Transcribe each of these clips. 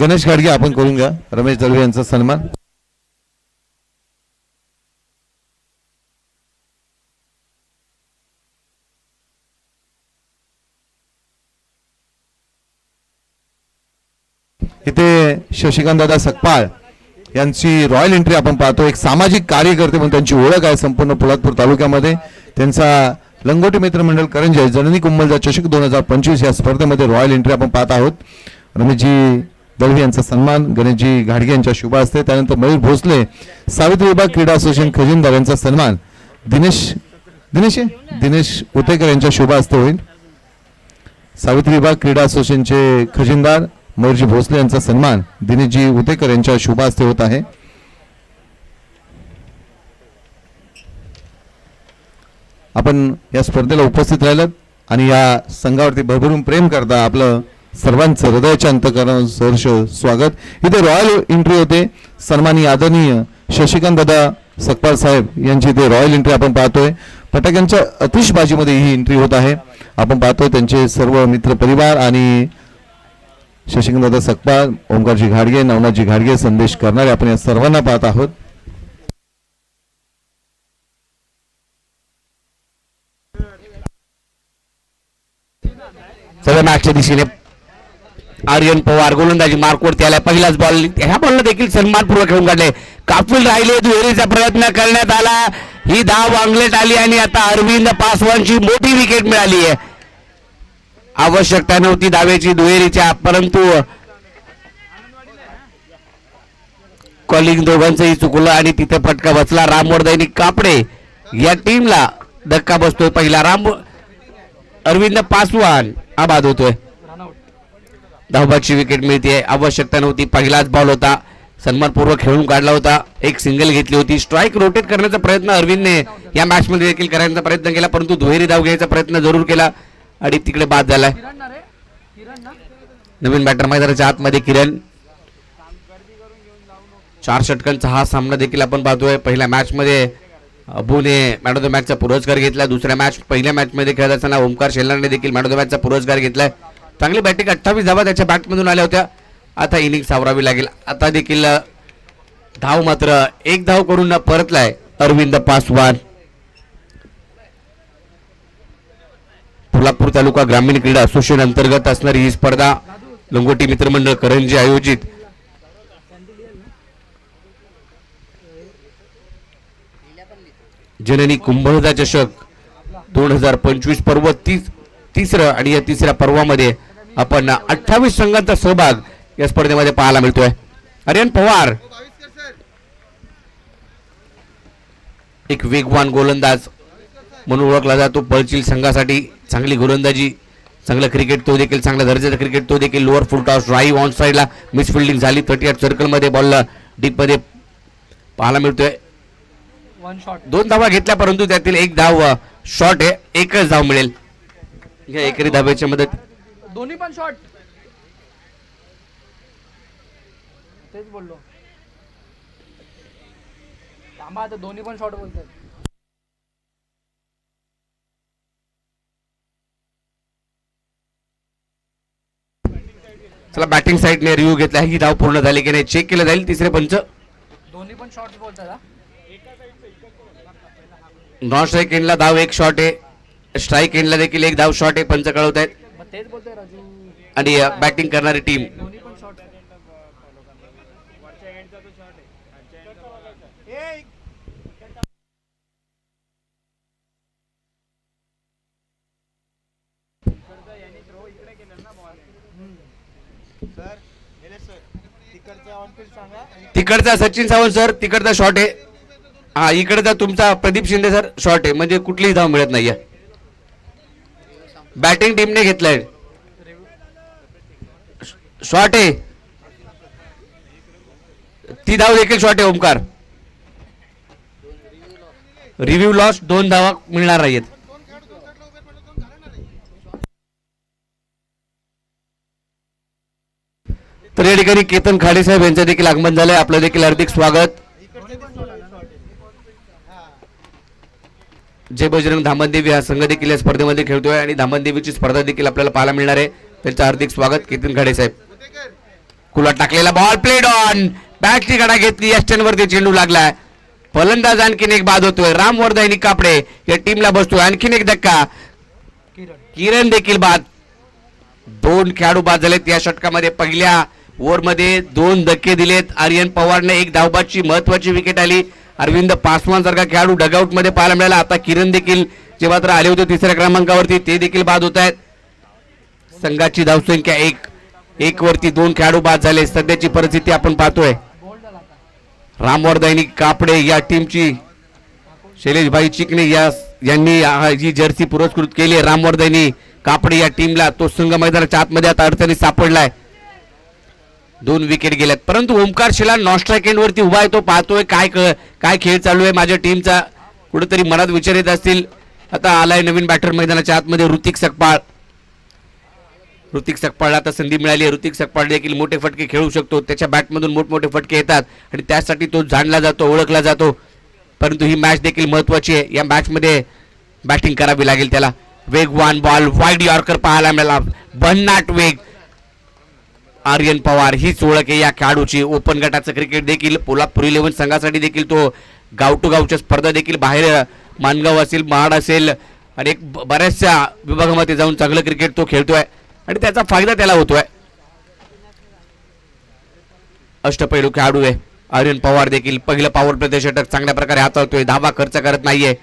गणेश घाडगे आपण करून घ्या रमेश दळवे यांचा सन्मान. इथे शशिकांत दादा सकपाळ यांची रॉयल एंट्री आपण पाहतो. एक सामाजिक कार्यकर्ते म्हणून त्यांची ओळख आहे संपूर्ण पोलादपूर तालुक्यामध्ये. त्यांचा लंगोटी मित्र मंडळ करंजे जननी कुंभलजा चषक 2025 या स्पर्धेमध्ये रॉयल एंट्री आपण पाहत आहोत. रमेशजी दळवी यांचा सन्मान गणेशजी घाडगे यांच्या शुभ हस्ते. त्यानंतर मयूर भोसले सावित्री विभाग क्रीडा असोसिएशन खजिनदार यांचा सन्मान दिनेश उतेकर यांच्या शुभ हस्ते होईल. सावित्री विभाग क्रीडा असोसिएशनचे खजिनदार मयूरजी भोसले यांचा सन्मान दिनेशजी उतेकर यांच्या शुभ हस्ते होत आहे. आपण या स्पर्धेला उपस्थित राहिलात आणि या संघावरती भरभरून प्रेम करता आपलं सर्वांचं हृदयाच्या अंतःकरणातून सहर्ष स्वागत. इथे रॉयल एंट्री होते. सन्माननीय आदरणीय शशिकांत दादा सकपाळ साहेब यांची इथे रॉयल एंट्री आपण पाहतोय. फटाक्यांच्या अतिशबाजीमध्ये ही एंट्री होत आहे. आपण पाहतोय त्यांचे सर्व मित्र परिवार आणि शशिकांत दादा सकपाळ, ओंकारजी घाडगे, नवनाथजी घाडगे, संदेश करणारे आपण या सर्वांना पाहत आहोत. सर्व मॅचच्या दिशेने आर्यन पवार गोलंदाजी मार्कवरती आलाय. पहिलाच बॉल ह्या बॉलला देखील सन्मानपूर्वक खेळून काढले. कापूल राहिले दुहेरीचा प्रयत्न करण्यात आला. ही धाव वांगलेट आली आणि आता अरविंद पासवानची मोठी विकेट मिळाली आहे. आवश्यकता नव्हती धावेची दुहेरीच्या, परंतु कॉलिंग दोघांचंही चुकलं आणि तिथे फटका बसला. रामवर्धनी कापडे या टीमला धक्का बसतोय. पहिला अरविंद पासवान हा बाद होतोय. धावबादची विकेट मिळते. आवश्यकता नव्हती. पहिलाच बॉल होता. सन्मानपूर्वक खेळून काढला होता. एक सिंगल घेतली होती. स्ट्राईक रोटेट करण्याचा प्रयत्न अरविंदने या मॅच मध्ये देखील करण्याचा प्रयत्न केला, परंतु दुहेरी धाव घ्यायचा प्रयत्न जरूर केला आणि तिकडे बाद झालाय. नवीन बॅटर मैदानाच्या आतमध्ये किरण. 4 षटकांचा हा सामना देखील आपण पाहतोय. पहिल्या मॅच मध्ये अबूने मॅन ऑफ द मॅचचा पुरस्कार घेतला. पहिल्या मॅच मध्ये खेळत असताना ओमकार शेलारने देखील मॅन ऑफ द मॅचचा पुरस्कार घेतलाय. चांगली बॅटिंग, 28 धावा त्याच्या बॅटमधून आल्या होत्या. आता इनिंग सावरावी लागेल. आता देखील धाव मात्र 1 धाव करून परतलाय अरविंद पासवान. पोलादपूर तालुका ग्रामीण क्रीडा असोसिएशन अंतर्गत असणारी ही स्पर्धा लंगोटी मित्रमंडळ करंजी आयोजित जननी कुंभलजा चषक 2025 पर्व तिसरं आणि या तिसऱ्या पर्वामध्ये आपण 28 संघांचा सहभाग या स्पर्धेमध्ये पाहायला मिळतोय. आर्यन पवार एक वेगवान गोलंदाज म्हणून ओळखला जातो. पळचील संघासाठी चांगली गोलंदाजी, चांगलं क्रिकेट तो देखील, चांगल्या दर्जाचं क्रिकेट तो देखील. Lower full toss drive on साईडला मिस फिल्डिंग झाली. 38 सर्कलमध्ये बॉलला डीप मध्ये पाहायला मिळतोय. 2 धावा घेतल्या, परंतु त्यातील 1 धाव शॉर्ट आहे. 1च धाव मिळेल या एकरी धावेच्या मदत. दोन्ही पण शॉट, तेच बोललो. थांबा आता, दोन्ही पण शॉट बोलतात. चला बॅटिंग साईडने रिव्ह्यू घेतला. ही धाव पूर्ण झाली की नाही चेक केलं जाईल. तिसरे पंच. दोन्ही पण शॉट बोलतात. नॉन स्ट्राईक एंडला धाव 1 शॉट आहे. स्ट्राईक एंडला देखील 1 धाव शॉट आहे. पंच कळवत आहेत. तेच बोलतोय राजू. आणि बॅटिंग करणारी टीम दोन्ही पण शॉट. तिकडचा सचिन सावंत सर, तिकडचा शॉट आहे. हा, इकडचा तुमचा प्रदीप शिंदे सर शॉट आहे. म्हणजे कुठलीही धाव मिळत नाहीये. बॅटिंग टीमने घेतलाय शॉट आहे. ती धाव देखील शॉट आहे. ओमकार रिव्ह्यू लॉस, 2 धावा मिळणार नाहीयेत. तर या ठिकाणी केतन खाडे साहेब यांचं देखील आगमन झालंय. आपलं देखील हार्दिक स्वागत. जय बजरंग धामणदेवी हा संघ देखील या स्पर्धेमध्ये खेळतोय आणि धामणदेवीची स्पर्धा देखील आपल्याला पाहायला मिळणार आहे. त्यांचं हार्दिक स्वागत केतन खाडे साहेब. खुला टाकलेला बॉल प्लेड ऑन, बॅटची गडा घेतली, यष्टनवरती चेंडू लागलाय. फलंदाज आणखीन एक बाद होतोय. रामवर्धनी कापडे या टीमला बसतोय. आणखीन एक धक्का, किरण देखील बाद. 2 खेळाडू बाद झालेत या षटकामध्ये. पहिल्या ओव्हरमध्ये 2 धक्के दिलेत. आर्यन पवारने एक धावबादची महत्वाची विकेट आली. अरविंद पासवान सारखा खेळाडू डगआउट मध्ये पाहायला मिळाला. आता किरण देखील जे मात्र आले होते 3ऱ्या क्रमांकावरती ते देखील बाद होत आहेत. संघाची धावसंख्या 1 वरती 2 खेळाडू बाद झाले. सध्याची परिस्थिती आपण पाहतोय. रामवर्धनी कापडे या टीमची शैलेशभाई चिकणे यांनी जी जर्सी पुरस्कृत केली आहे रामवर्धनी कापडे या टीमला. तो संघ मैदानाच्या आतमध्ये आता अडचणी सापडलाय. 2 विकेट गेल्यात. परंतु ओमकार शिलार नॉन स्ट्राईक एंड वरती उभा आहे. तो पाहतोय काय खेळ चालू आहे माझ्या टीमचा. कुठेतरी मनात विचार येत असतील. आता आलाय नवीन बॅटर मैदानाच्या आतमध्ये ऋतिक सकपाळ. ऋतिक सकपाळला आता संधी मिळाली आहे. ऋतिक सकपाळ देखील मोठे फटके खेळू शकतो. त्याच्या बॅटमधून मोठमोठे फटके येतात आणि त्यासाठी तो जाणला जातो, ओळखला जातो. परंतु ही मॅच देखील महत्वाची आहे. या मॅच मध्ये बॅटिंग करावी लागेल त्याला. वेगवान बॉल, वाईड यॉर्कर पाहायला मिळाला. भन्नाट वेग. आर्यन पवार हीच ओळख आहे या खेळाडूची. ओपन गटाचं क्रिकेट देखील पोलापूर 11 संघासाठी देखील तो गाव टू गावच्या स्पर्धा देखील बाहेर मानगाव असेल, महाड असेल आणि बऱ्याचशा विभागामध्ये जाऊन चांगलं क्रिकेट तो खेळतोय आणि त्याचा फायदा त्याला होतोय. अष्टपैलू खेळाडू आहे आर्यन पवार देखील. पहिलं पॉवर प्ले षटक चांगल्या प्रकारे हाताळतोय. धावा खर्च करत नाहीये.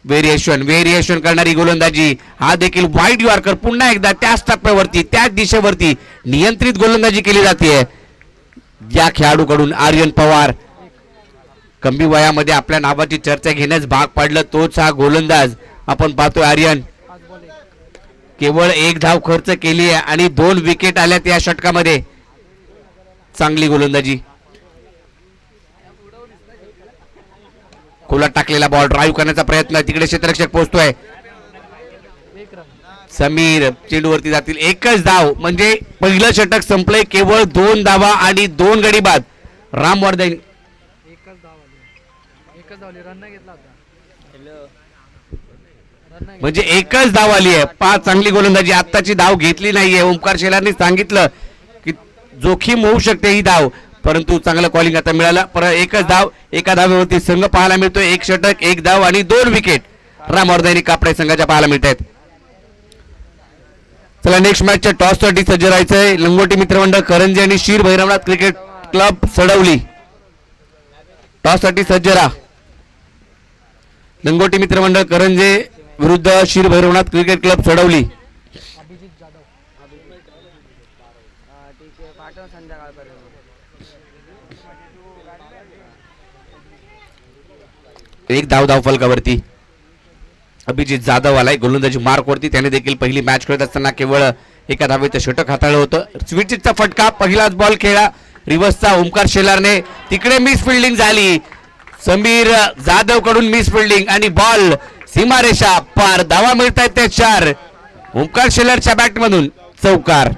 व्हेरिएशन करणारी गोलंदाजी. हा देखील वाईड यॉर्कर. पुन्हा एकदा त्याच टप्प्यावरती त्याच दिशेवरती नियंत्रित गोलंदाजी केली जाते या खेळाडूकडून. आर्यन पवार कमी वयामध्ये आपल्या नावाची चर्चा घेण्यास भाग पाडलं तोच हा गोलंदाज आपण पाहतोय. आर्यन केवळ 1 धाव खर्च केली आहे आणि 2 विकेट आल्यात या षटकामध्ये. चांगली गोलंदाजी. खुला टाकलेला बॉल ड्राईव्ह करण्याचा प्रयत्न. तिकडे क्षेत्ररक्षक पोहोचतोय. समीर चेंडूवरती जातील. 1च धाव म्हणजे पहिलं षटक संपलंय. केवळ 2 धावा आणि 2 गडी बाद. रामवर्धन म्हणजे 1च धाव आली आहे. 5 चांगली गोलंदाजी. आत्ताची धाव घेतली नाहीये. ओमकार शेलारने सांगितलं की जोखीम होऊ शकते ही धाव, परंतु चांगलं कॉलिंग आता मिळालं. परत 1च धाव. एका धावेवरती संघ पाहायला मिळतोय. 1 षटक 1 धाव आणि 2 विकेट रामवर्धनी कापडे संघाच्या पाहायला मिळत आहेत. चला नेक्स्ट मॅचच्या टॉस साठी सज्ज राहायचंय. लंगोटी मित्रमंडळ करंजी आणि शीर Bhairavnath cricket club Sadavali. Toss साठी सज्ज राहा. लंगोटी मित्रमंडळ करंजे विरुद्ध शीर भैरवनाथ क्रिकेट क्लब सडवली. एक धाव फलकावरती अभिजित जाधव आलाय गोलंदाजी मार्क वरती. त्याने देखील पहिली मॅच खेळत असताना केवळ एका धावेचं षटक हाताळलं होतं. स्विचचा फटका. पहिलाच बॉल खेळला रिव्हर्सचा. ओमकार शेलारने तिकडे मिस फिल्डिंग झाली. समीर जाधव कडून मिस फिल्डिंग आणि बॉल सीमारेषा पार. धावा मिळत आहेत त्या 4. ओमकार शेलारच्या बॅट मधून चौकार.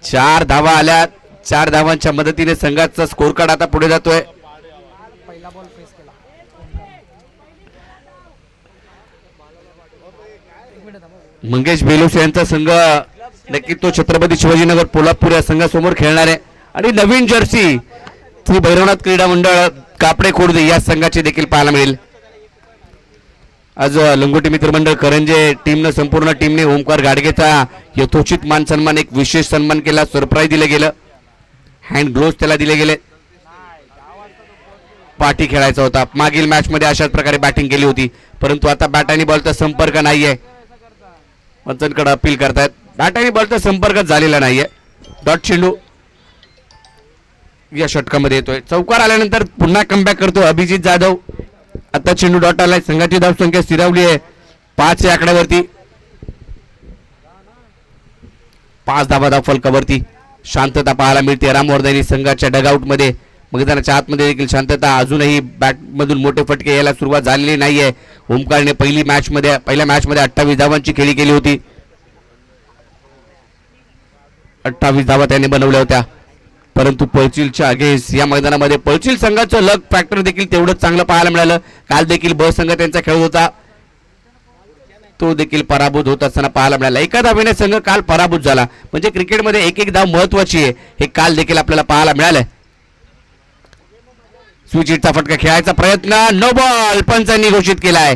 चार धावा आल्या. 4 धावांच्या मदतीने संघाचा स्कोर कार्ड आता पुढे जातोय. मंगेश बेलोस यांचा संघ नक्की तो छत्रपती शिवाजीनगर पोलापूर या संघासमोर खेळणार आहे आणि नवीन जर्सी श्री भैरवनाथ क्रीडा मंडळ कापडे खोडदे या संघाची देखील पाहायला मिळेल. आज लंगोटी मित्रमंडळ करंजे टीमनं संपूर्ण टीमने ओमकार गाडगेचा यथोचित मान सन्मान, एक विशेष सन्मान केला. सरप्राईज दिलं गेलं. हँड ग्लोव्स त्याला दिले गेले. पाठी खेळायचा होता. मागील मॅच मध्ये अशाच प्रकारे बॅटिंग केली होती, परंतु आता बॅट आणि बॉलचा संपर्क नाहीये. पंचांकडे अपील करतायत. बॅट आणि बॉलचा संपर्कच झालेला नाहीये. डॉट चेंडू या षटकामध्ये येतोय. चौकार आल्यानंतर पुन्हा कमबॅक करतो अभिजित जाधव. आता चेंडू डॉट आलाय. संघाची धावसंख्या स्थिरावली आहे 5 या आकड्यावरती. 5 धावा फलकावरती. शांतता पाहायला मिळते रामवर्धनी संघाच्या डगआउट मध्ये. मैदानाच्या आतमध्ये देखील शांतता. अजूनही बॅट मधून मोठे फटके यायला सुरुवात झालेली नाहीये. ओमकारने पहिल्या मॅच मध्ये 28 धावांची खेळी केली होती. 28 धावा त्याने बनवल्या होत्या, परंतु पळचिलच्या अगेन्स्ट या मैदानामध्ये पळचिल संघाचं लक फॅक्टर देखील तेवढंच चांगलं पाहायला मिळालं. काल देखील ब संघ त्यांचा खेळत होता. तो देखील पराभूत होत असताना पाहायला मिळाला. एका धावेने संघ काल पराभूत झाला. म्हणजे क्रिकेटमध्ये एक एक धाव महत्वाची आहे हे काल देखील आपल्याला पाहायला मिळालंय. स्विच हिटचा फटका खेळायचा प्रयत्न, नो बॉल पंचांनी घोषित केलाय.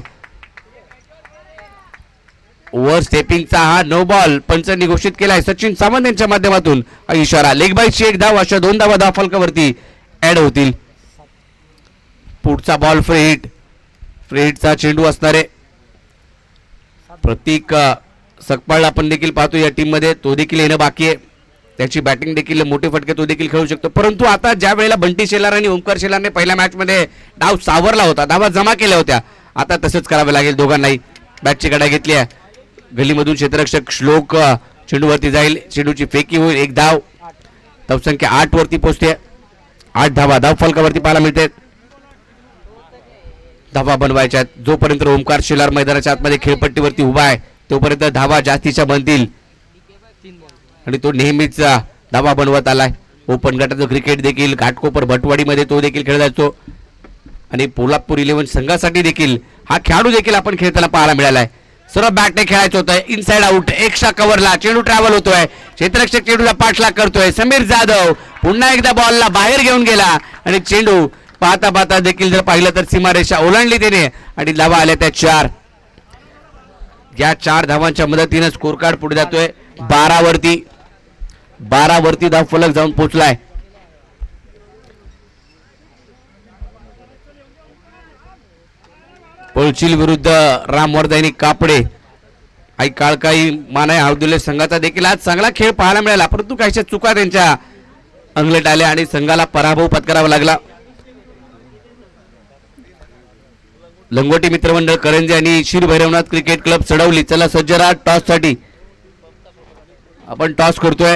ओव्हर स्टेपिंगचा हा नो बॉल पंचांनी घोषित केलाय. सचिन सावंत यांच्या माध्यमातून हा इशारा. लेग बाईची एक धाव, अशा 2 धावा धाव फलकावरती ऍड होतील. पुढचा बॉल फ्री हिटचा चेंडू असणारे प्रतीक सकपाळ आपण देखील पाहतो या टीम मध्ये. तो देखील येणं बाकी आहे. त्याची बॅटिंग देखील मोठे फटके तो देखील खेळू शकतो. परंतु आता ज्या वेळेला बंटी शेलार आणि ओमकार शेलारने पहिल्या मॅच मध्ये डाव सावरला होता, धावा जमा केल्या होत्या, आता तसंच करावं लागेल दोघांनाही. बॅटची गडा घेतली आहे. गलीमधून क्षेत्ररक्षक श्लोक चेंडूवरती जाईल. चेंडूची फेकी होईल. एक धाव, धावसंख्या 8 वरती पोहोचते. 8 धावा धाव फलकावरती पाहायला मिळते. धावा बनवायच्या जोपर्यंत ओमकार शेलार मैदानाच्या आतमध्ये खेळपट्टीवरती उभा आहे तोपर्यंत धावा जास्तीच्या बनतील आणि तो नेहमीच धावा बनवत आलाय. ओपन गटाचं क्रिकेट देखील घाटकोपर भटवाडीमध्ये तो देखील खेळला जातो आणि पोलादपूर 11 संघासाठी देखील हा खेळाडू देखील आपण खेळताना पाहायला मिळालाय. सर्व बॅटने खेळायचं होतं. इनसाइड आउट, एक्स्ट्रा कव्हरला चेंडू ट्रॅव्हल होतोय. क्षेत्ररक्षक चेंडूला पाठलाग करतोय. समीर जाधव पुन्हा एकदा बॉलला बाहेर घेऊन गेला आणि चेंडू पाहता पाहता देखील जर पाहिलं तर सीमारेषा ओलांडली त्याने आणि धावा आल्या त्या 4. या 4 धावांच्या मदतीने स्कोर कार्ड पुढे जातोय 12 वरती धाव फलक जाऊन पोहोचलाय. पळचिल विरुद्ध रामवर्धनी कापडे. आई काळकाई मानाय हावदिले संघाचा देखील आज चांगला खेळ पाहायला मिळाला. परंतु काहीशा चुका त्यांच्या अंगलट आल्या आणि संघाला पराभव पत्करावा लागला. लंगोटी मित्रमंडळ करंजी आणि श्री भैरवनाथ क्रिकेट क्लब चढवली. चला सज्ज राहा टॉस साठी. आपण टॉस करतोय.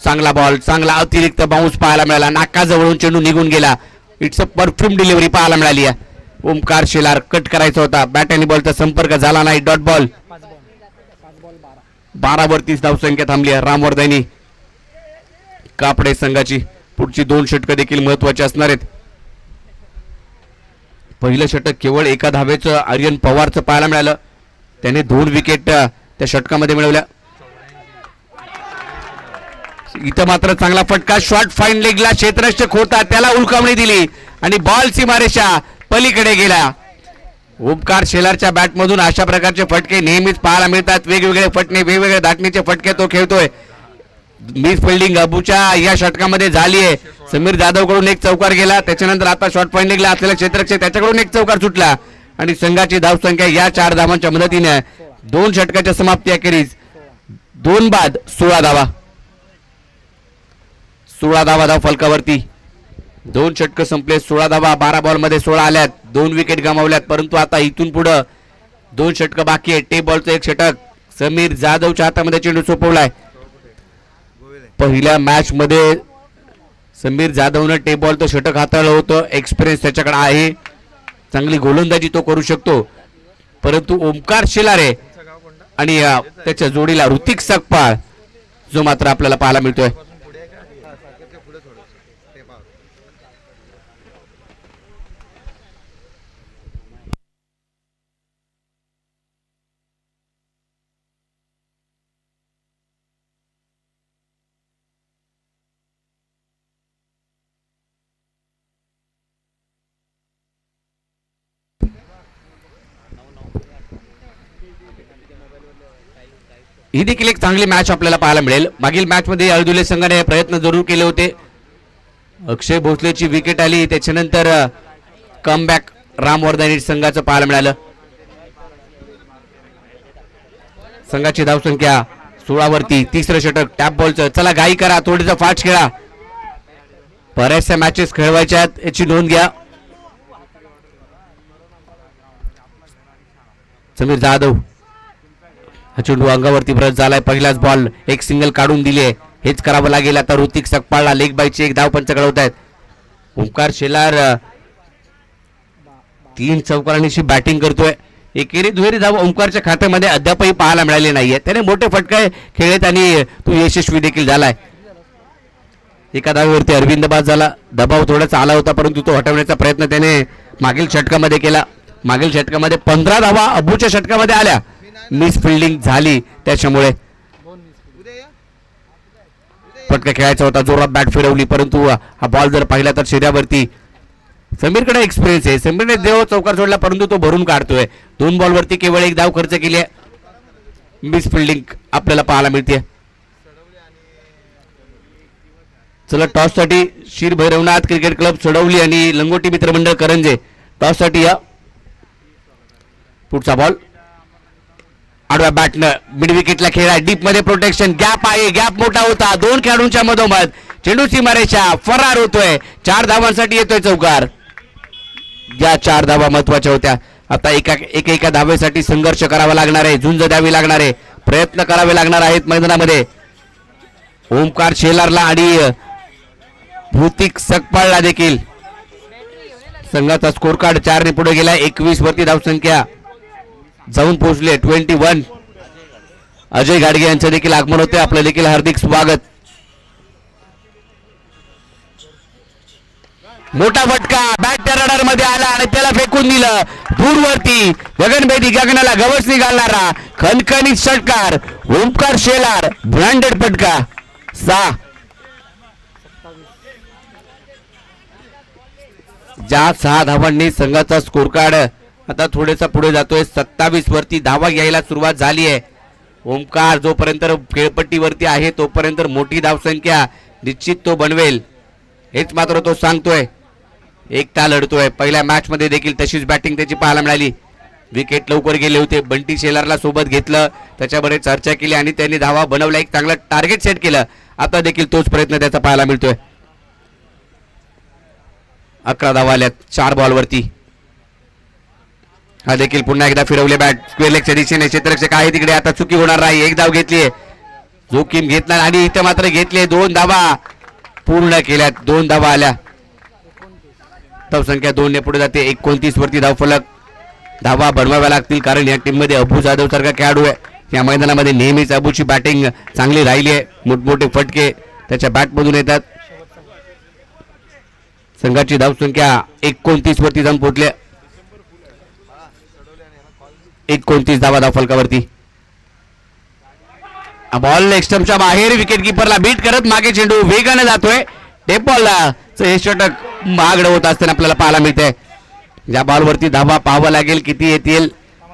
चांगला बॉल, चांगला अतिरिक्त बाउन्स पाहायला मिळाला. नाकाजवळून चेंडू निघून गेला. इट्स अ परफ्यूम डिलिव्हरी पाहायला मिळाली आहे. ओमकार शेलार कट करायचा होता. बॅट आणि बॉलचा संपर्क झाला नाही. Dot ball. 12 वरतीच धावसंख्या थांबली आहे रामवर्धनी कापडे संघाची. पुढची 2 षटकं देखील महत्वाची असणार आहेत. पहिलं षटक केवळ एका धावेचं आर्यन पवारचं पाहायला मिळालं. त्याने 2 विकेट त्या षटकामध्ये मिळवल्या. इथं मात्र चांगला फटका. शॉर्ट फाईन लेगला क्षेत्ररक्षक होता, त्याला उलकावणी दिली आणि बॉल सीमारेषा पलीकडे गेला. ओमकार शेलारच्या बॅटमधून अशा प्रकारचे फटके नेहमीच पाहायला मिळतात. वेगवेगळे फटणे, वेगवेगळे दाटणीचे फटके तो खेळतोय. मिस फिल्डिंग अबूच्या या षटकामध्ये झाली आहे. समीर जाधव कडून एक चौकार गेला. त्याच्यानंतर आता शॉर्ट फाईन लेगला असलेला क्षेत्ररक्षक त्याच्याकडून एक चौकार सुटला आणि संघाची धावसंख्या या 4 धावांच्या मदतीने 2 षटकाच्या समाप्ती अखेरीस 2 बाद 16 धावा. 16 धावा धाव फलकावरती. 2 षटक संपले. 16 धावा. 12 बॉल मध्ये 16 आल्यात. 2 विकेट गमावल्यात. परंतु आता इथून पुढे 2 षटक बाकी आहे. टेप बॉलचं एक षटक समीर जाधवच्या हातामध्ये चेंडू सोपवलाय. पहिल्या मॅच मध्ये समीर जाधवनं टेप बॉलचं षटक हाताळलं होतं. एक्सपिरियन्स त्याच्याकडे आहे. चांगली गोलंदाजी तो करू शकतो. परंतु ओमकार शेलारे आणि त्याच्या जोडीला ऋतिक सकपाळ जो मात्र आपल्याला पाहायला मिळतोय. ही देखील एक चांगली मॅच आपल्याला पाहायला मिळेल. मागील मॅच मध्ये अळदुले संघाने प्रयत्न जरूर केले होते. अक्षय भोसलेची विकेट आली, त्याच्यानंतर कमबॅक रामवर्धनी संघाचं पाहायला मिळालं. संघाची धावसंख्या 16 वरती. तिसरं षटक टॅप बॉलचं. चला घाई करा, थोडीसा फास्ट खेळा. बऱ्याचशा मॅचेस खेळवायच्या आहेत याची नोंद घ्या. समीर जाधव हा चेंडू अंगावरती ब्रश झालाय. पहिलाच बॉल एक सिंगल काढून दिली आहे. हेच करावं लागेल आता. ऋतिक सकपाळला लेग बायची एक धाव पंच कळवत आहेत. ओमकार शेलार 3 चौकारांची बॅटिंग करतोय. एकेरी दुहेरी धाव ओमकारच्या खात्यामध्ये अद्यापही पाहायला मिळाले नाहीये. त्याने मोठे फटके खेळत आणि तो यशस्वी देखील झालाय. एका धावेवरती अरविंद बाद झाला. दबाव थोडासा आला होता परंतु तो हटवण्याचा प्रयत्न त्याने मागील षटकामध्ये केला. मागील षटकामध्ये 15 धावा अबूच्या षटकामध्ये आल्या. मिस फिल्डिंग झाली, त्याच्यामुळे फटका खेळायचा होता. जोरात बॅट फिरवली, परंतु हा बॉल जर पाहिला तर शरीरावरती समीरकडे एक्सपिरियन्स आहे. समीरने देव चौकार सोडला, परंतु तो भरून काढतोय. 2 बॉलवरती केवळ 1 धाव खर्च केली आहे. मिस फिल्डिंग आपल्याला पाहायला मिळते. चला, टॉस साठी शिर भैरवनाथ क्रिकेट क्लब सडवली आणि लंगोटी मित्रमंडळ करंजे टॉस साठी या. पुढचा बॉल आडव्या बॅटनं मिड विकेटला खेळा. डीप मध्ये प्रोटेक्शन, गॅप आहे, गॅप मोठा होता. 2 खेळाडूंच्या मधोमध चेंडू सीमारेषा फरार होतोय. 4 धावांसाठी येतोय चौकार. या 4 धावा महत्वाच्या होत्या. आता एका धावेसाठी संघर्ष करावा लागणार आहे, झुंज द्यावी लागणार आहे, प्रयत्न करावे लागणार आहेत मैदानामध्ये. ओमकार शेलारला आणि भौतिक सकपाळला देखील संघाचा स्कोर कार्ड 4 ने पुढे गेला. 21 वरती धावसंख्या जाऊन पोहोचले 21. अजय गाडगे यांचं देखील आगमन होते. आपलं देखील हार्दिक स्वागत. मोठा फटका बॅटच्या रडार मध्ये आला आणि त्याला फेकून दिलं दूरवरती. गगनभेदी, गगनाला गवसणी घालणारा खणखणीत षटकार ओमकार शेलार. ब्रँडेड फटका. 6 ज्या 6 धावांनी संघाचा स्कोर कार्ड आता थोडेसा पुढे जातोय. 27 वरती धावा घ्यायला सुरुवात झाली आहे. ओमकार जोपर्यंत खेळपट्टीवरती आहे तोपर्यंत मोठी धावसंख्या निश्चित तो बनवेल, हेच मात्र तो सांगतोय. एकटा लढतोय. पहिल्या मॅच मध्ये देखील तशीच बॅटिंग त्याची पाहायला मिळाली. विकेट लवकर गेले होते. बंटी शेलारला सोबत घेतलं, त्याच्याबरोबर चर्चा केली आणि त्यांनी धावा बनवल्या. एक चांगला टार्गेट सेट केलं. आता देखील तोच प्रयत्न त्याचा पाहायला मिळतोय. 11 धावा आल्यात 4 बॉलवरती. हा देखील पुन्हा एकदा फिरवले बॅट स्क्वेअर लेगच्या दिशेने. क्षेत्ररक्षक आहे तिकडे, आता चुकी होणार नाही. 1 धाव घेतलीये, जोखीम घेतला आणि इथं मात्र घेतले. 2 धावा पूर्ण केल्यात. 2 धावा आल्या. धावसंख्या 2 ने पुढे जाते. 29 वरती धावफलक. धावा बनवाव्या लागतील, कारण या टीम मध्ये अबू जाधव सारखा खेळाडू आहे. या मैदानामध्ये नेहमीच अबूची बॅटिंग चांगली राहिली आहे. मोठमोठे फटके त्याच्या बॅट मधून येतात. संघाची धावसंख्या 29 वरती जाऊन पोहोचले. 29 धावा धावफलकावरती. बॉल लेग स्टंपच्या बाहेर, विकेट किपरला बीट करत मागे चेंडू वेगाने जातोय. टेप बॉलला हे षटक मागड होत असताना आपल्याला पाहायला मिळते. या बॉलवरती धावा पाहावा लागेल किती येतील.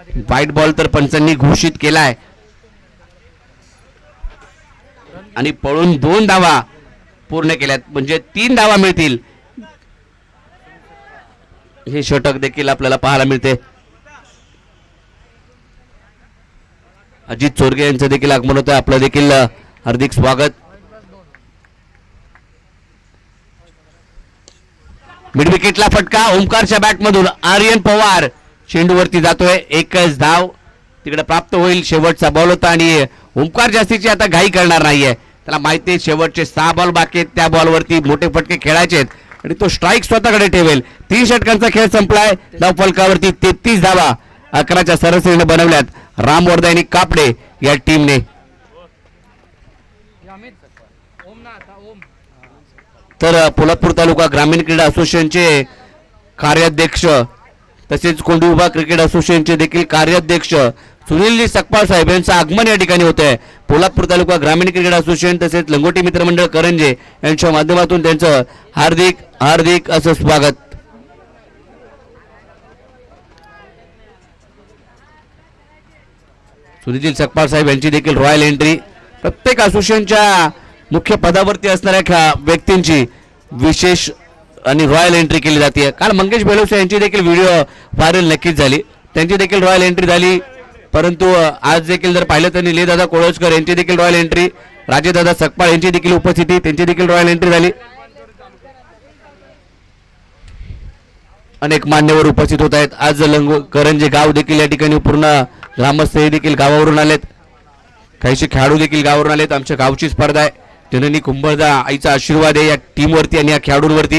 व्हाईट बॉल तर पंचांनी घोषित केलाय आणि पळून 2 धावा पूर्ण केल्यात, म्हणजे 3 धावा मिळतील. हे षटक देखील आपल्याला पाहायला मिळते. अजित चोरगे यांचं देखील आगमन होतं. आपलं देखील हार्दिक स्वागत. मिड विकेटला फटका ओमकारच्या बॅट मधून. आर्यन पवार चेंडूवरती जातोय. 1च धाव तिकडे प्राप्त होईल. शेवटचा बॉल होता आणि ओमकार जास्तीची आता घाई करणार नाहीये. त्याला माहिती आहे शेवटचे 6 बॉल बाकी आहेत, त्या बॉलवरती मोठे फटके खेळायचे आहेत आणि तो स्ट्राईक स्वतःकडे ठेवेल. 3 षटकांचा खेळ संपलाय. धावफलकावरती 33 धावा 11च्या सरासरीने बनवल्यात रामवर्धे आणि कापडे या टीमने. तर पोलादपूर तालुका ग्रामीण क्रीडा असोसिएशनचे कार्याध्यक्ष तसेच कोंडविभा क्रिकेट असोसिएशनचे देखील कार्याध्यक्ष सुनील सकपाळ साहेब यांचं आगमन या ठिकाणी होत आहे. पोलादपूर तालुका ग्रामीण क्रिकेट असोसिएशन तसेच लंगोटी मित्रमंडळ करंजे यांच्या माध्यमातून त्यांचं हार्दिक हार्दिक असं स्वागत. सुनील सकपाळ साहेब यांची देखील रॉयल एंट्री. प्रत्येक असोसिएशनच्या मुख्य पदावरती असणाऱ्या व्यक्तींची विशेष आणि रॉयल एंट्री केली जाते. काल मंगेश बेलोसे यांची देखील व्हिडिओ व्हायरल नक्कीच झाली, त्यांची देखील रॉयल एंट्री झाली. परंतु आज देखील जर पाहिलं तर निलेदादा कोळवस्कर यांची देखील रॉयल एंट्री, राजेदादा सकपाळ यांची देखील उपस्थिती, त्यांची देखील रॉयल एंट्री झाली. अनेक मान्यवर उपस्थित होत आहेत. आज करंजे गाव देखील या ठिकाणी पूर्ण ग्रामस्थ हे देखील गावावरून आलेत. काहीशे खेळाडू देखील गावावरून आलेत. आमच्या गावची स्पर्धा आहे. जननी कुंभरदा आईचा आशीर्वाद आहे या टीमवरती आणि या खेळाडूंवरती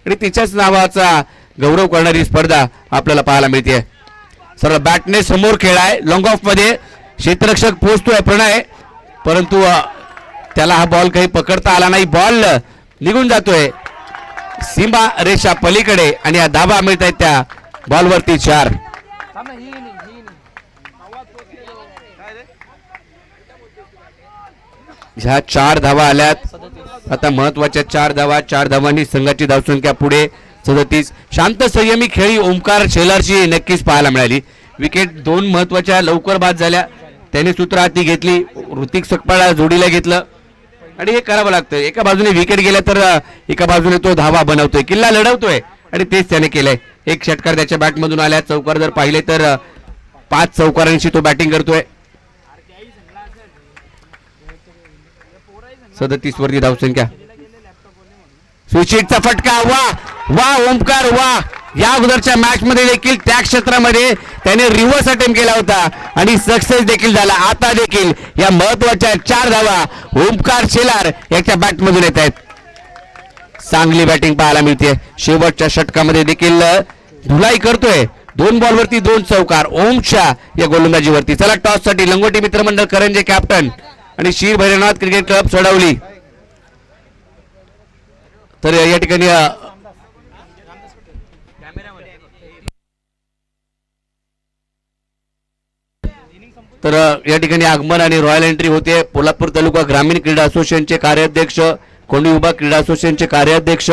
आणि तिच्याच नावाचा गौरव करणारी स्पर्धा आपल्याला पाहायला मिळते. सरळ बॅटने समोर खेळाय. लॉंग ऑफ मध्ये क्षेत्ररक्षक पोहोचतोय प्रणय, परंतु त्याला हा बॉल काही पकडता आला नाही. बॉल निघून जातोय सीमा रेषा पलीकडे आणि या धावा मिळत आहेत त्या बॉलवरती 4. ह्या 4 धावा आल्यात आता महत्वाच्या 4 धावा. 4 धावांनी संघाची धावसंख्या पुढे 37. शांत संयमी खेळी ओमकार शेलारची नक्कीच पाहायला मिळाली. विकेट 2 महत्वाच्या लवकर बाद झाल्या, त्याने सूत्र हाती घेतली. ऋतिक सकपाळला जोडीला घेतलं आणि हे करावं लागतं. एका बाजूने विकेट गेल्या तर एका बाजूने तो धावा बनवतोय, किल्ला लढवतोय आणि तेच त्याने केलंय. एक षटकार त्याच्या बॅटमधून आल्या. चौकार जर पाहिले तर 5 चौकारांशी तो बॅटिंग करतोय. 37 वरती धावसंख्या. स्विचिटचा फटका. वा वा ओमकार वा. या अगोदरच्या मॅच मध्ये देखील त्या क्षेत्रामध्ये त्याने रिव्हर्स अटेम्प्ट केला होता आणि सक्सेस देखील झाला. आता देखील या महत्वाच्या 4 धावा ओमकार शेलार याच्या बॅट मधून येत आहेत. चांगली बॅटिंग पाहायला मिळते. शेवटच्या षटकामध्ये देखील धुलाई करतोय. 2 बॉलवरती 2 चौकार ओमच्या या गोलंदाजीवरती. चला टॉस साठी लंगोटी मित्रमंडळ करंजे कॅप्टन आणि श्री भैरवनाथ क्रिकेट क्लब सोडवली. तर या ठिकाणी आगमन आणि रॉयल एंट्री होते. पोलादपूर तालुका ग्रामीण क्रीडा असोसिएशनचे कार्याध्यक्ष, कोंडी विभाग क्रीडा असोसिएशनचे कार्याध्यक्ष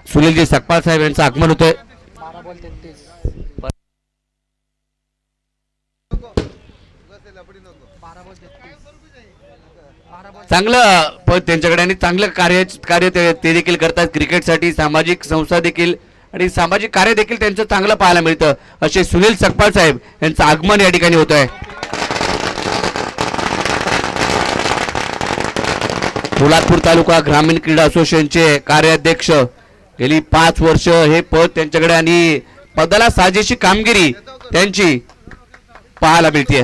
सुनीलजी सकपाळ साहेब यांचं आगमन होतंय. 12 बॉल 33. चांगलं पद त्यांच्याकडे आणि चांगलं कार्य ते देखील करतात. क्रिकेटसाठी सामाजिक संस्था देखील आणि सामाजिक कार्य देखील त्यांचं चांगलं पाहायला मिळतं. असे सुनील सकपाळ साहेब यांचं आगमन या ठिकाणी होत आहे. पोलादपूर तालुका ग्रामीण क्रीडा असोसिएशनचे कार्याध्यक्ष. गेली 5 वर्ष हे पद त्यांच्याकडे आणि पदाला साजेशी कामगिरी त्यांची पाहायला मिळते.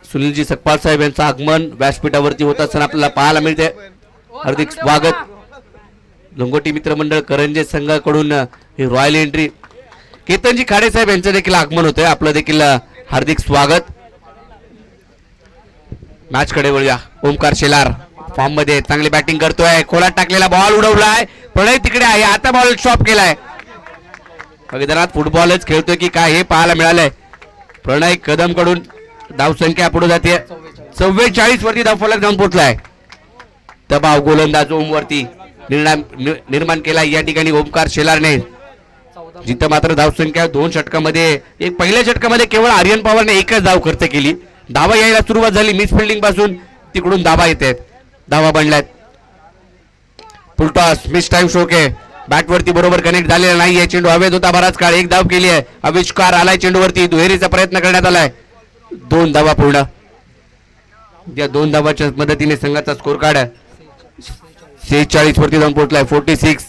सुनीलजी सकपाळ साहेब यांचं आगमन व्यासपीठावरती होत असताना आपल्याला पाहायला मिळते. हार्दिक स्वागत. लंगोटी मित्रमंडळ करंजे संघाकडून ही रॉयल एंट्री. केतनजी खाडे साहेब यांचं देखील आगमन होतंय. आपलं देखील हार्दिक स्वागत. मॅच कडे वळूया. ओमकार शेलार फॉर्म मध्ये चांगली बॅटिंग करतोय. खोलात टाकलेला बॉल उडवलाय. प्रणय तिकडे आहे. आता बॉल स्टॉप केलाय. मैदानात फुटबॉलच खेळतोय की काय हे पाहायला मिळालंय. प्रणय कदम कडून धावसंख्या पुढे जाते. 44 वरती धावफलक जाऊन पोहोचलाय. दबाव गोलंदाज ओम वरती निर्माण केला या ठिकाणी ओमकार शेलारने. जिथं मात्र धावसंख्या 2 षटकामध्ये पहिल्या षटकामध्ये केवळ आर्यन पवारने एकच धाव खर्च केली. धावा यायला सुरुवात झाली. मिस फिल्डिंग पासून तिकडून धावा येत आहेत. धावा बनल्यात. फुलटॉस मिस टाइम शोके बॅट वरती बरोबर कनेक्ट झालेला नाहीये. चेंडू हवेत होता बराच काळ. 1 धाव केली आहे. आविष्कार आलाय चेंडूवरती. दुहेरीचा प्रयत्न करण्यात आलाय. 2 धावा पूर्ण. या 2 धावाच्या मदतीने संघाचा स्कोर कार्ड 46 वरती जाऊन पोहोचलाय. 46.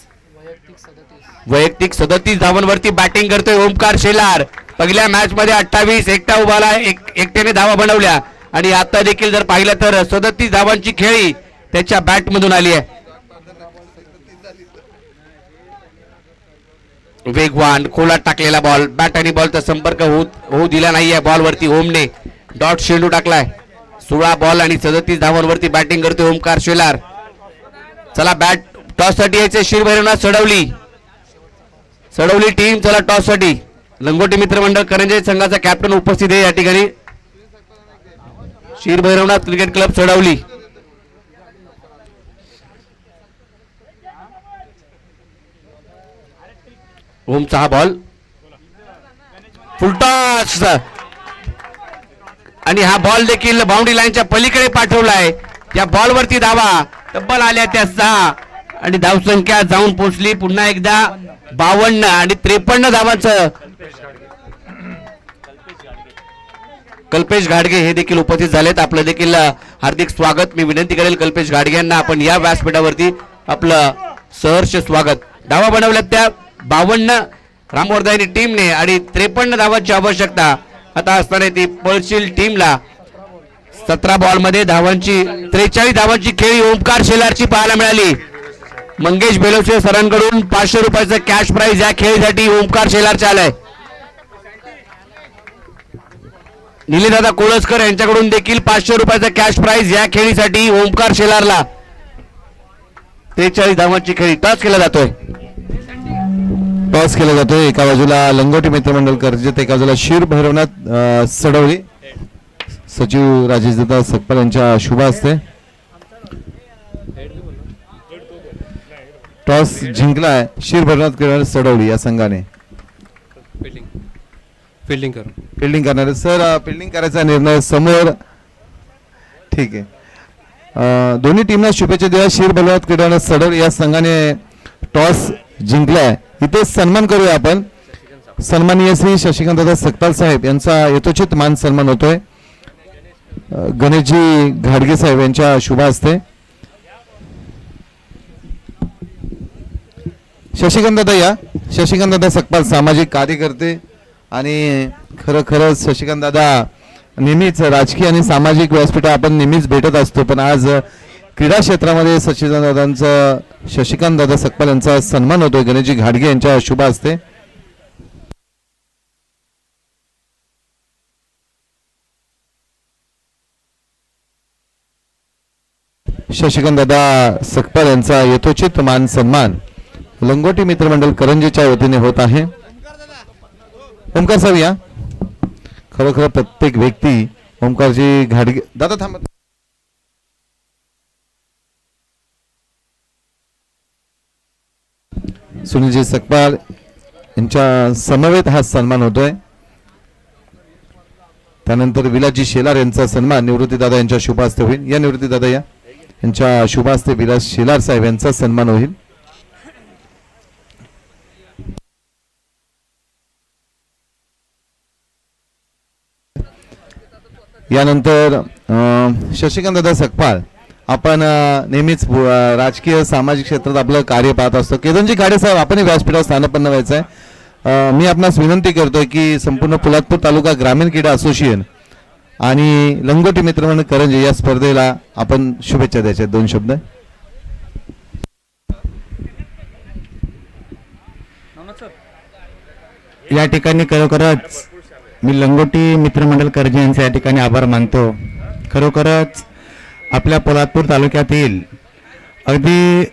वैयक्तिक 37 धावांवरती बॅटिंग करतोय ओमकार शेलार. पहिल्या मॅच मध्ये 28 एकटा उभाला. एकट्याने धावा बनवल्या आणि आता देखील जर पाहिलं तर 37 धावांची खेळी त्याच्या बॅट मधून आली आहे. वेगवान खोलात टाकलेला बॉल. बॅट आणि बॉलचा संपर्क होऊ दिला नाहीये. बॉल वरती ओमने डॉट चेंडू टाकलाय. 16 बॉल आणि 37 धावांवरती बॅटिंग करतोय ओमकार शेलार. चला बॅट टॉस साठी यायचे. श्री भैरवनाथ सडवली टीम. चला टॉस साठी. लंगोटी मित्रमंडळ करंजे संघाचा कॅप्टन उपस्थित आहे या ठिकाणी. Shri Bhairavnath cricket club Sadavali. ओमचा हा बॉल फुलटॉस आणि हा बॉल देखील बाउंड्री लाईनच्या पलीकडे पाठवलाय. त्या बॉलवरती धावा तब्बल आल्या त्या 6 आणि धावसंख्या जाऊन पोहोचली पुन्हा एकदा 52 आणि 53 धावांचं. कल्पेश घाडगे हे देखील उपस्थित झालेत. आपलं देखील हार्दिक स्वागत. मी विनंती करेल कल्पेश घाडगे यांना आपण या व्यासपीठावरती आपलं सहर्ष स्वागत. धावा बनवल्यात त्या 52 रामवर्धानी टीमने आणि 53 धावांची आवश्यकता आता असताना ती पळशील टीमला. 17 बॉल मध्ये 43 धावांची खेळी ओमकार शेलारची पाहायला मिळाली. मंगेश बेलोसे सरांकडून 500 रुपयाचं कॅश प्राइज या खेळीसाठी ओमकार शेलारच्या आलाय. निलेदादा कोळसकर यांच्याकडून देखील 500 रुपयाचं कॅश प्राइज या खेळीसाठी ओमकार शेलारला. 43 धावांची खेळी टॉस केला जातोय. टॉस केला जातोय. एका बाजूला लंगोटी मित्रमंडळ कर्जत, एका बाजूला शिर भैरवनाथ सडवली. सचिव राजेश दादा सकपाल यांच्या शुभ हस्ते टॉस जिंकलाय शिर भैरवनाथ सडवली या संघाने. फिल्डिंग करू. फिल्डिंग करणारे सर, फिल्डिंग करायचा निर्णय समोर. ठीक आहे. दोन्ही टीमला शुभेच्छा द्या. शिर भैरवनाथ क्रीडा सडवली या संघाने टॉस जिंकलाय. इथे सन्मान करूया आपण. सन्माननीय श्री शशिकांत दादा सकपाल साहेब यांचा यथोचित मान सन्मान होतोय गणेशजी घाडगे साहेब यांच्या शुभ हस्ते. शशिकांत दादा या. शशिकांत दादा सकपाल सामाजिक कार्यकर्ते आणि खरंच शशिकांत दादा नेहमीच राजकीय आणि सामाजिक व्यासपीठ आपण नेहमीच भेटत असतो, पण आज क्रीडा क्षेत्रामध्ये शशिकांत दादा सकपाल यांचा सन्मान होतोय गणेशजी घाडगे यांच्या शुभ हस्ते. शशिकांत दादा सकपाल यांचा यथोचित मान सन्मान लंगोटी मित्रमंडळ करंजीच्या वतीने होत आहे. ओमकार साहेब या. खरोखर प्रत्येक व्यक्ती ओमकारजी घाडगे दादा थांबा. सुनीलजी सकपाल यांच्या समवेत हा सन्मान होतोय. त्यानंतर विलासजी शेलार यांचा सन्मान निवृत्ती दादा यांच्या शुभ हस्ते होईल. या निवृत्ती दादा या. यांच्या शुभ हस्ते विलास शेलार साहेब यांचा सन्मान होईल. यानंतर शशिकांत दादा सकपाल आपण नेहमीच राजकीय सामाजिक क्षेत्रात आपलं कार्य पाहत असतो. केतनजी खाडे साहेब आपण व्यासपीठावर स्थानापन्न व्हायचं आहे. मी आपणास विनंती करतोय की संपूर्ण पोलादपूर तालुका ग्रामीण क्रीडा असोसिएशन आणि लंगोटी मित्रमंडळ करंजी या स्पर्धेला आपण शुभेच्छा द्यायच्या. 2 शब्द. या ठिकाणी खरोखरच मी लंगोटी मित्रमंडळ करंजी यांचे या ठिकाणी आभार मानतो. खरोखरच आपल्या पोलादपूर तालुक्यातील अगदी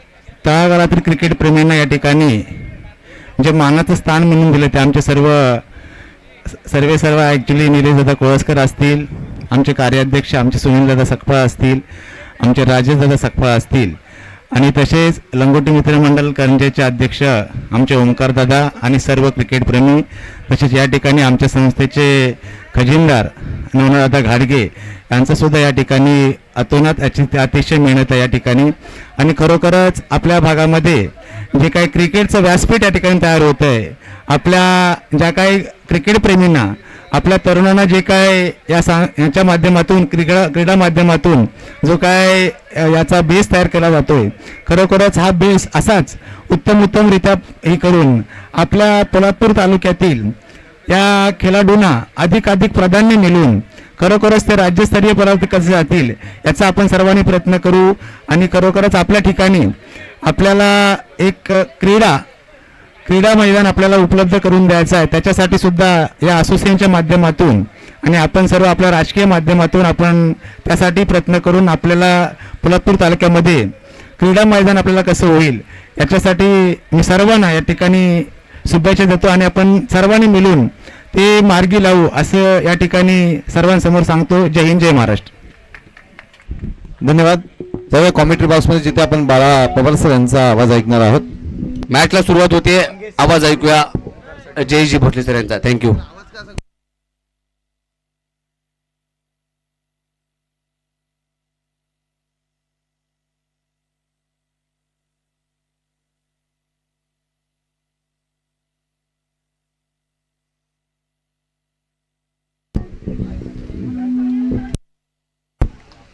तळागाळातील क्रिकेट प्रेमींना या ठिकाणी जे मानाचं स्थान म्हणून दिलं ते आमचे सर्व ॲक्च्युली निलेश दादा कोळसकर असतील, आमचे कार्याध्यक्ष आमचे सुनील दादा सकपाळ असतील, आमचे राजेश दादा सकपाळ असतील आणि तसेच लंगोटी मित्रमंडळ करंजीचे अध्यक्ष आमचे ओमकार दादा आणि सर्व क्रिकेटप्रेमी, तसेच या ठिकाणी आमच्या संस्थेचे खजिनदार नवनादादा घाडगे यांचासुद्धा या ठिकाणी अतोनात अतिशय मेहनत आहे या ठिकाणी. आणि खरोखरच आपल्या भागामध्ये जे काही क्रिकेटचं व्यासपीठ या ठिकाणी तयार होतं आहे, आपल्या ज्या काही क्रिकेटप्रेमींना आपल्या तरुणांना जे काय याच्या माध्यमातून क्रीडा माध्यमातून जो काय याचा बेस तयार केला जातोय, खरोखरच हा बेस असाच उत्तमरित्या हे करून आपल्या पोलादपूर तालुक्यातील या खेळाडूंना अधिकाधिक प्राधान्य मिळून खरोखरच ते राज्यस्तरीय पदार्थ कसे जातील याचा आपण सर्वांनी प्रयत्न करू. आणि खरोखरच आपल्या ठिकाणी आपल्याला एक क्रीडा मैदान आपल्याला उपलब्ध करून द्यायचं आहे. त्याच्यासाठी सुद्धा या असोसिएशनच्या माध्यमातून आणि आपण सर्व आपल्या राजकीय माध्यमातून आपण त्यासाठी प्रयत्न करून आपल्याला पोलादपूर तालुक्यामध्ये क्रीडा मैदान आपल्याला कसं होईल याच्यासाठी मी सर्वांना या ठिकाणी शुभेच्छा देतो आणि आपण सर्वांनी मिळून ते मार्गी लावू असं या ठिकाणी सर्वांसमोर सांगतो. जय हिंद, जय महाराष्ट्र. धन्यवाद. जाऊया कॉमेंट्री बॉक्समध्ये जिथे आपण बाळा पवार सर यांचा आवाज ऐकणार आहोत. मॅचला सुरुवात होते. आवाज ऐकूया जयजी भोसले सर यांचा. थँक्यू.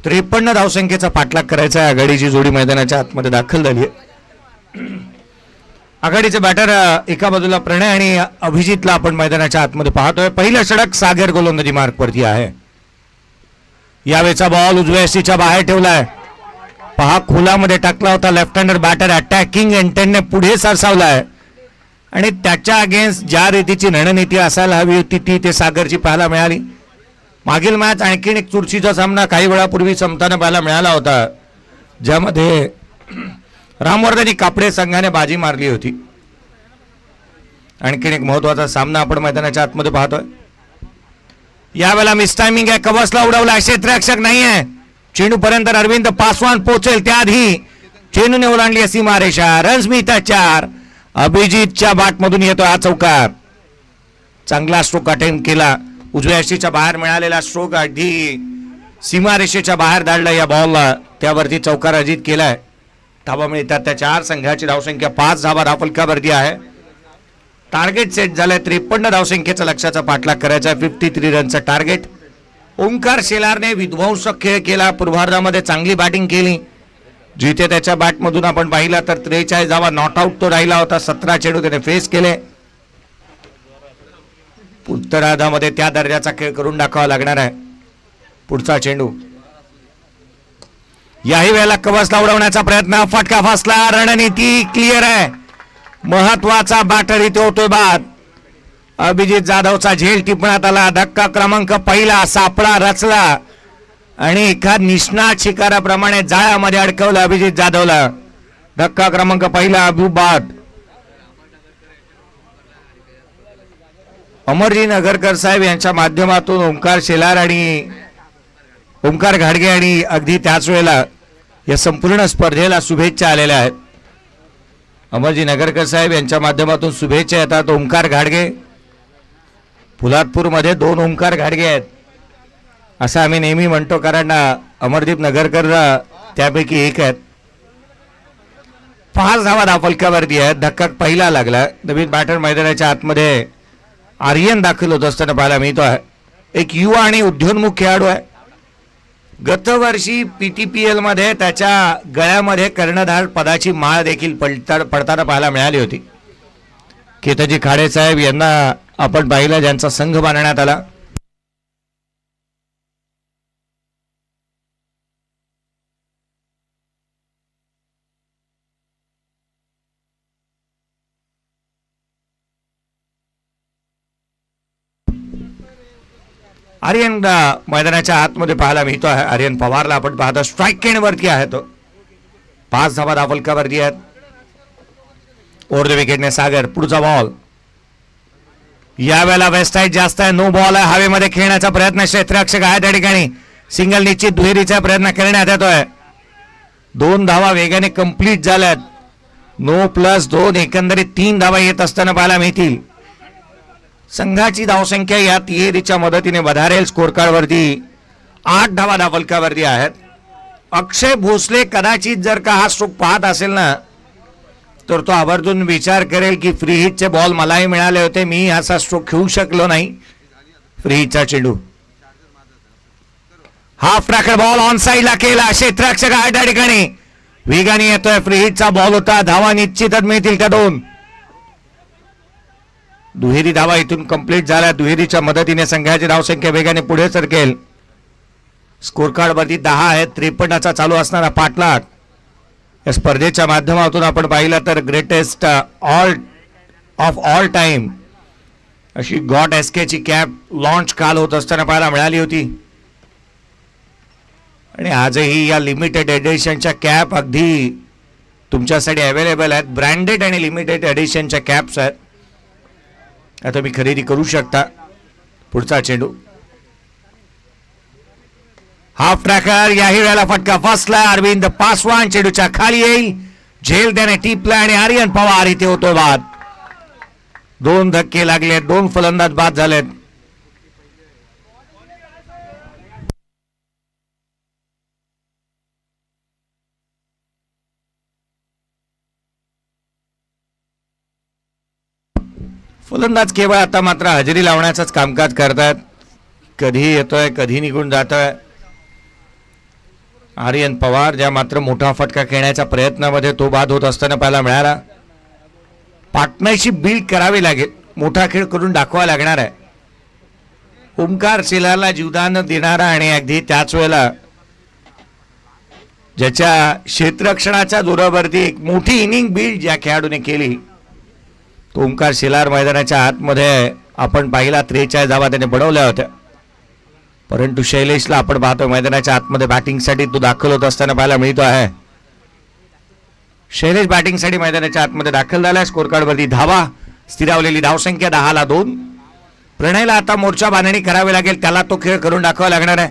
53 धावसंख्येचा पाठलाग करायचा. आघाडीची जोडी मैदानाच्या आतमध्ये दाखल झाली आहे. आघाडीचे बॅटर एका बाजूला प्रणय आणि अभिजितला आपण मैदानाच्या आतमध्ये पाहतोय. पहिलं षटक सागर गोलंदाजी मार्कवरती आहे. यावेळेचा बॉल उजव्या एसीच्या बाहेर ठेवलाय. पहा खुलामध्ये टाकला होता. लेफ्ट हँडर बॅटर अटॅकिंग इंटेंटने पुढे सरसावलाय आणि त्याच्या अगेन्स्ट ज्या रीतीची रणनीती असायला हवी होती ती ते सागरची पाहायला मिळाली. मागील मॅच आणखीन एक चुरशीचा सामना काही वेळापूर्वी संपताना पाहायला मिळाला होता, ज्यामध्ये रामवर्धनी कापडे संघाने बाजी मारली होती. आणखीन एक महत्वाचा सामना आपण मैदानाच्या आतमध्ये पाहतोय. यावेळेला मिस टायमिंग आहे, कवचला उडवला, क्षेत्ररक्षक नाही आहे. चेंडू पर्यंत अरविंद पासवान पोहोचेल त्याआधी चेंडूने ओलांडली सीमारेषा. रन्स मिळतात 4. अभिजितच्या बाटमधून येतो हा चौकार. चांगला स्ट्रोक अटेम्प्ट केला, उजव्या यष्टीच्या बाहेर मिळालेला स्ट्रोक अगदी सीमारेषेच्या बाहेर धाडला या बॉलला, त्यावरती चौकार अर्जित केलाय. धावा मिळतात त्या 4. संघाची धावसंख्या 5 धावा धावफलकावरती आहे. टार्गेट सेट झालंय 53 धावसंख्येचा लक्ष्याचा पाठलाग करायचा. 53 रनचं टार्गेट. ओंकार शेलारने विध्वंसक खेळ केला, पूर्वार्धामध्ये चांगली बॅटिंग केली. जिथे त्याच्या बॅटमधून आपण पाहिला तर 43 धावा नॉट आउट तो राहिला होता. 17 चेंडू त्याने फेस केले. उत्तरार्धामध्ये त्या दर्जाचा खेळ करून दाखवावा लागणार आहे. पुढचा चेंडू याही वेळेला कवचला उडवण्याचा प्रयत्न, फटका फसला. रणनीती क्लिअर आहे, महत्वाचा बॅटर इथे होतोय बाद. अभिजित जाधवचा झेल टिपण्यात आला. धक्का क्रमांक पहिला, सापळा रचला आणि एका निष्णात शिकाराप्रमाणे जाळ्यामध्ये अडकवलं अभिजित जाधवला. धक्का क्रमांक पहिला, अबू बाद. अमरजी नगरकर साहेब यांच्या माध्यमातून ओंकार शेलार आणि ओंकार घाडगे आणि अगदी त्याच वेळेला या संपूर्ण स्पर्धेला शुभेच्छा आलेल्या आहेत. अमरजी नगरकर साहेब यांच्या माध्यमातून शुभेच्छा येतात. ओंकार घाडगे, पोलादपूरमध्ये 2 ओंकार घाडगे आहेत असं आम्ही नेहमी म्हणतो, कारण अमरदीप नगरकर त्यापैकी एक आहेत. 5 धावा धावफलकावरती आहेत. धक्का पहिला लागला. नवीन बॅटर मैदानाच्या आतमध्ये आर्यन दाखल होत असताना पाहायला मिळतो आहे. एक युवा आणि उद्योन्मुख खेळाडू आहे. गतवर्षी PTPL मध्ये त्याच्या गळ्यामध्ये कर्णधार पदाची माळ देखील पडताना पाहायला मिळाली होती. केतजी खाडे साहेब यांना आपण पाहिलं, ज्यांचा संघ बांधण्यात आला. आर्यन मैदानाच्या आतमध्ये पाहायला मिळतो आहे. आर्यन पवारला आपण पाहतो, स्ट्राईक वरती आहे तो. 5 धावा धावफलकावरती आहेत. ओव्हर द विकेटने सागर. पुढचा बॉल यावेळेला वेस्ट साईड जास्त आहे. नो बॉल आहे. हवेमध्ये खेळण्याचा प्रयत्न, क्षेत्ररक्षक आहे त्या ठिकाणी. सिंगल निश्चित दुहेरीचा प्रयत्न करण्यात येतोय. 2 धावा वेगाने कंप्लीट झाल्यात. नो प्लस 2, एकंदरीत 3 धावा येत असताना पाहायला मिळतील. संघाची धावसंख्या या तिहेरीच्या मदतीने वधारेल. स्कोर कार्डवरती 8 धावा धावफलकावरती आहेत. अक्षय भोसले कदाचित जर का हा स्ट्रोक पाहत असेल ना, तर तो आवर्जून विचार करेल की फ्री हिटचे बॉल मलाही मिळाले होते, मी असा स्ट्रोक खेळू शकलो नाही. फ्री हिटचा चेंडू, हाफ ट्रॅकर बॉल ऑन साईडला केला. क्षेत्ररक्षक आहे त्या ठिकाणी, वेगाने येतोय. फ्री हिटचा बॉल होता. धावा निश्चितच मिळतील त्या 2. दुहेरी धावा इथून कंप्लीट झाल्या. दुहेरीच्या मदतीने संघाची धावसंख्या वेगाने पुढे सरकेल. स्कोर कार्ड वरती 10 आहे. 53चा चालू असणारा पाठलाग. या स्पर्धेच्या माध्यमातून आपण पाहिलं तर ग्रेटेस्ट ऑफ ऑल टाइम अशी गॉड एसके ची कॅप लॉन्च काल होत असताना पाहायला मिळाली होती. आणि आजही या लिमिटेड एडिशनच्या कॅप अगदी तुमच्यासाठी अवेलेबल आहेत. ब्रँडेड आणि लिमिटेड एडिशनच्या कॅप्स आहेत, आता तुम्ही खरेदी करू शकता. पुढचा चेंडू, हाफ ट्रॅकर. याही वेळेला फटका फसला. अरविंद पासवान चेंडूच्या खाली येईल. झेल त्याने टिपला आणि आर्यन पवार इथे होतो बाद. 2 धक्के लागले. 2 फलंदाज बाद झालेत. फलंदाज केवळ आता मात्र हजेरी लावण्याचंच कामकाज करतात. कधी येतोय, कधी निघून जातोय. आर्यन पवार ज्या मात्र मोठा फटका खेळण्याच्या प्रयत्नामध्ये तो बाद होत असताना पाहायला मिळाला. पार्टनरशिप बिल्ड करावी लागेल, मोठा खेळ करून दाखवा लागणार आहे. ओंकार शेलारला जीवदान देणारा आणि अगदी त्याच वेळेला ज्याच्या क्षेत्ररक्षणाच्या जोरावरती एक मोठी इनिंग बिल्ड ज्या खेळाडूने केली, तो ओंकार शेलार मैदानाच्या आतमध्ये आपण पाहिला. 43 धावा त्याने बनवल्या होत्या. परंतु शैलेशला आपण पाहतो मैदानाच्या आतमध्ये बॅटिंगसाठी तो दाखल होत असताना पाहायला मिळतो आहे. शैलेश बॅटिंगसाठी मैदानाच्या आतमध्ये दाखल झाला. स्कोर कार्डवरती धावा स्थिरावलेली धावसंख्या 10-2. प्रणयला आता मोर्चा बांधणी करावी लागेल, त्याला तो खेळ करून दाखवावा लागणार आहे.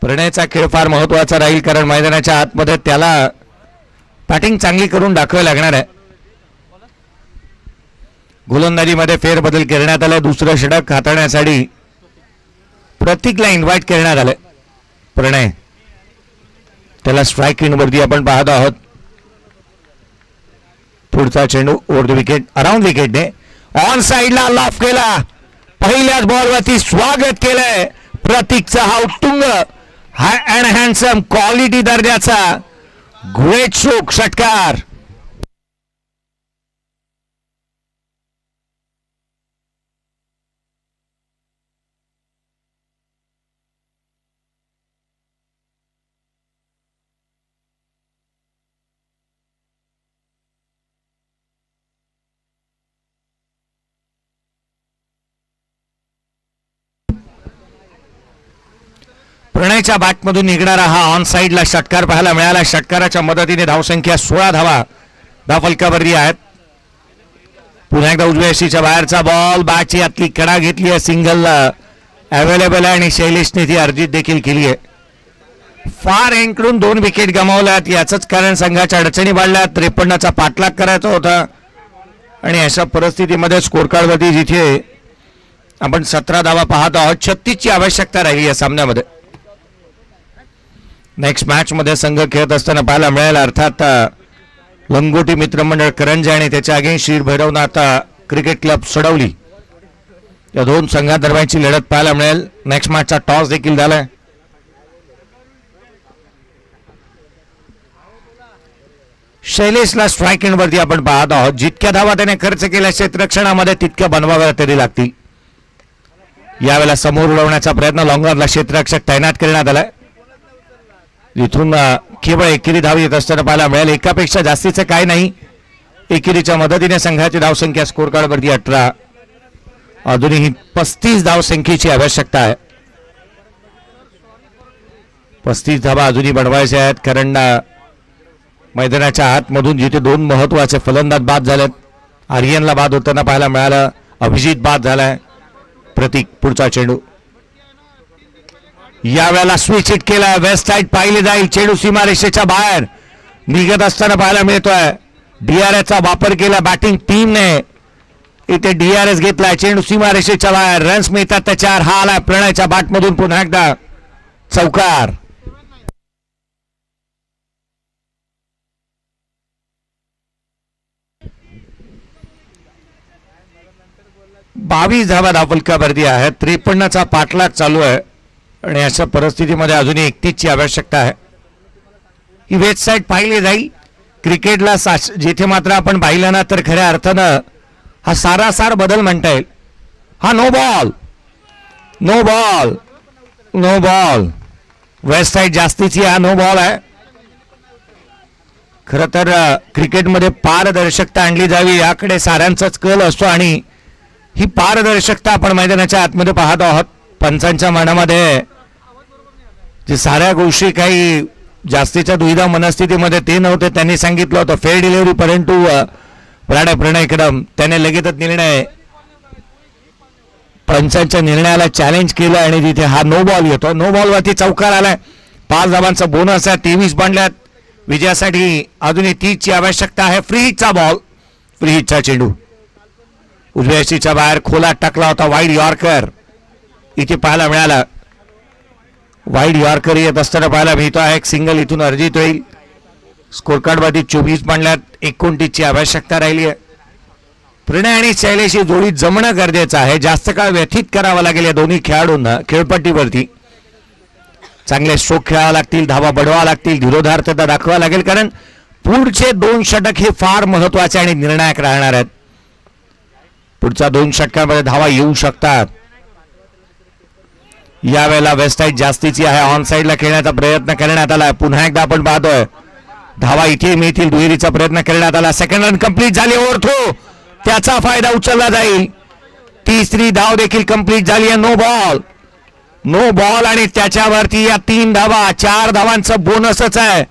प्रणयचा खेळ फार महत्वाचा राहील, कारण मैदानाच्या आतमध्ये त्याला बॅटिंग चांगली करून दाखवावी लागणार आहे. गोलंदाजीमध्ये फेरबदल करण्यात आला. दुसरं षटक हाताळण्यासाठी प्रतीकला इन्व्हाइट करण्यात आलं. प्रणय त्याला स्ट्राईक वरती आपण पाहत आहोत. पुढचा चेंडू ओव्हर द विकेट, अराउंड विकेटने ऑन साइडला लॉफ केला. पहिल्याच बॉलवरती स्वागत केलंय प्रतीकचा. हा उत्तुंग अँड हँडसम क्वालिटी दर्जाचा ग्रेट स्ट्रोक षटकार. प्रणयच्या बॅटमधून निघणारा हा ऑन साइडला षटकार पाहायला मिळाला. षटकाराच्या मदतीने धावसंख्या 16 धावा धावफलकावरती आहेत. पुन्हा एकदा उजव्या यशीच्या बाहेरचा बॉल, बॅटची आतली कडा घेतली आहे, सिंगल अवेलेबल आहे आणि शैलेशने ती अर्जित देखील केली आहे. फार एंडकडून 2 विकेट गमावल्यात. याचंच कारण संघाच्या अडचणी वाढल्या. 53चा पाठलाग करायचा होता आणि अशा परिस्थितीमध्ये स्कोर कार्डवरती जिथे आपण 17 धावा पाहत आहोत, 36ची आवश्यकता राहिली या सामन्यामध्ये. नेक्स्ट मॅच मध्ये संघ खेळत असताना पाहायला मिळेल, अर्थात लंगोटी मित्रमंडळ करंजे आणि त्याच्या against Shri Bhairavnath cricket club Sadavali, या दोन संघादरम्यानची लढत पाहायला मिळेल. नेक्स्ट मॅचचा टॉस देखील झालाय. शैलेशला स्ट्राईक एंडवरती आपण पाहत आहोत. जितक्या धावा त्याने खर्च केल्या क्षेत्ररक्षणामध्ये तितक्या बनवाव्या तरी लागतील. यावेळेला समोर उडवण्याचा प्रयत्न, लॉंगॉनला क्षेत्ररक्षक तैनात करण्यात आलाय. इथून केवळ एकेरी धाव येत असताना पाहायला मिळेल. एकापेक्षा जास्तीचं काय नाही. एकेरीच्या मदतीने संघाची धावसंख्या स्कोर कार्डवरती 18. अजूनही 35 धावसंख्येची आवश्यकता आहे. 35 धावा अजूनही बनवायच्या आहेत, कारण मैदानाच्या आतमधून जिथे 2 महत्वाचे फलंदाज बाद झालेत. आर्यनला बाद होताना पाहायला मिळालं, अभिजित बाद झालाय. प्रतीक पुढचा चेंडू, यावेळेला स्विच हिट केला. वेस्ट साइड पाहिले जाईल. चेंडू सीमारेषेच्या बाहेर निघत असताना पाहायला मिळतोय. डीआरएसचा वापर केला बॅटिंग टीमने. इथे डीआरएस घेतलाय. चेंडू सीमारेषेच्या बाहेर. रन्स मिळतात त्याच्यावर. हा आलाय प्रणयच्या बॅटमधून पुन्हा एकदा चौकार. बावीस धावा धावफलकावरती आहेत. 53चा पाठलाग चालू आहे आणि अशा परिस्थितीमध्ये अजूनही 31ची आवश्यकता आहे. ही वेस्ट साइड पाहिली जाईल. क्रिकेटला जिथे मात्र आपण पाहिलं ना, तर खऱ्या अर्थानं हा सारासार बदल म्हणता येईल. हा no ball, no ball, no ball. West side जास्तीची हा नो बॉल आहे. खरं तर क्रिकेटमध्ये पारदर्शकता आणली जावी याकडे साऱ्यांचाच कल असतो आणि ही पारदर्शकता आपण मैदानाच्या आतमध्ये पाहत आहोत. पंचांच्या मनामध्ये जे साऱ्या गोष्टी काही जास्तीच्या दुविधा मनस्थितीमध्ये ते नव्हते. त्यांनी सांगितलं होतं फेअर डिलिव्हरी परंतु प्रणय कदम त्याने लगेचच निर्णय पंचांच्या निर्णयाला चॅलेंज केलं आणि तिथे हा नो बॉल येतो. नो बॉलवरती चौकार आलाय. 5 धावांचा बोनस आहे. 23 बनल्यात. विजयासाठी अजूनही 30ची आवश्यकता आहे. फ्री हिटचा बॉल, फ्री हिटचा चेंडू उजव्या यशीच्या बाहेर खोलात टाकला होता. वाईड यॉर्कर इथे पाहायला मिळाला. वाईड यॉर्कर येत असताना पाहायला मिळतो आहे. एक सिंगल इथून अर्जित होईल. स्कोर कार्डवरती 24 बनल्यात. 29ची आवश्यकता राहिली आहे. प्रणय आणि शैलेश ही जोडी जमणं गरजेचं आहे. जास्त काळ व्यथित करावं लागेल या दोन्ही खेळाडूंना खेळपट्टीवरती. चांगले स्ट्रोक खेळावे लागतील, धावा बढवाव्या लागतील, धीरोधार्तता दाखवावं लागेल, कारण पुढचे 2 षटक हे फार महत्वाचे आणि निर्णायक राहणार आहेत. पुढच्या 2 षटकांमध्ये धावा येऊ शकतात. यावेळेला वेस्ट साइड जास्तीची आहे. ऑन साइडला खेळण्याचा प्रयत्न करण्यात आला. पुन्हा एकदा आपण पाहतोय धावा इथे मिळतील. दुहेरीचा प्रयत्न करण्यात आला. सेकंड रन कंप्लीट झाली. ओव्हर थ्रो, त्याचा फायदा उचलला जाईल. 3री धाव देखील कंप्लीट झाली आहे. नो बॉल, नो बॉल आणि त्याच्यावरती या 3 धावा, 4 धावांचं बोनसच आहे.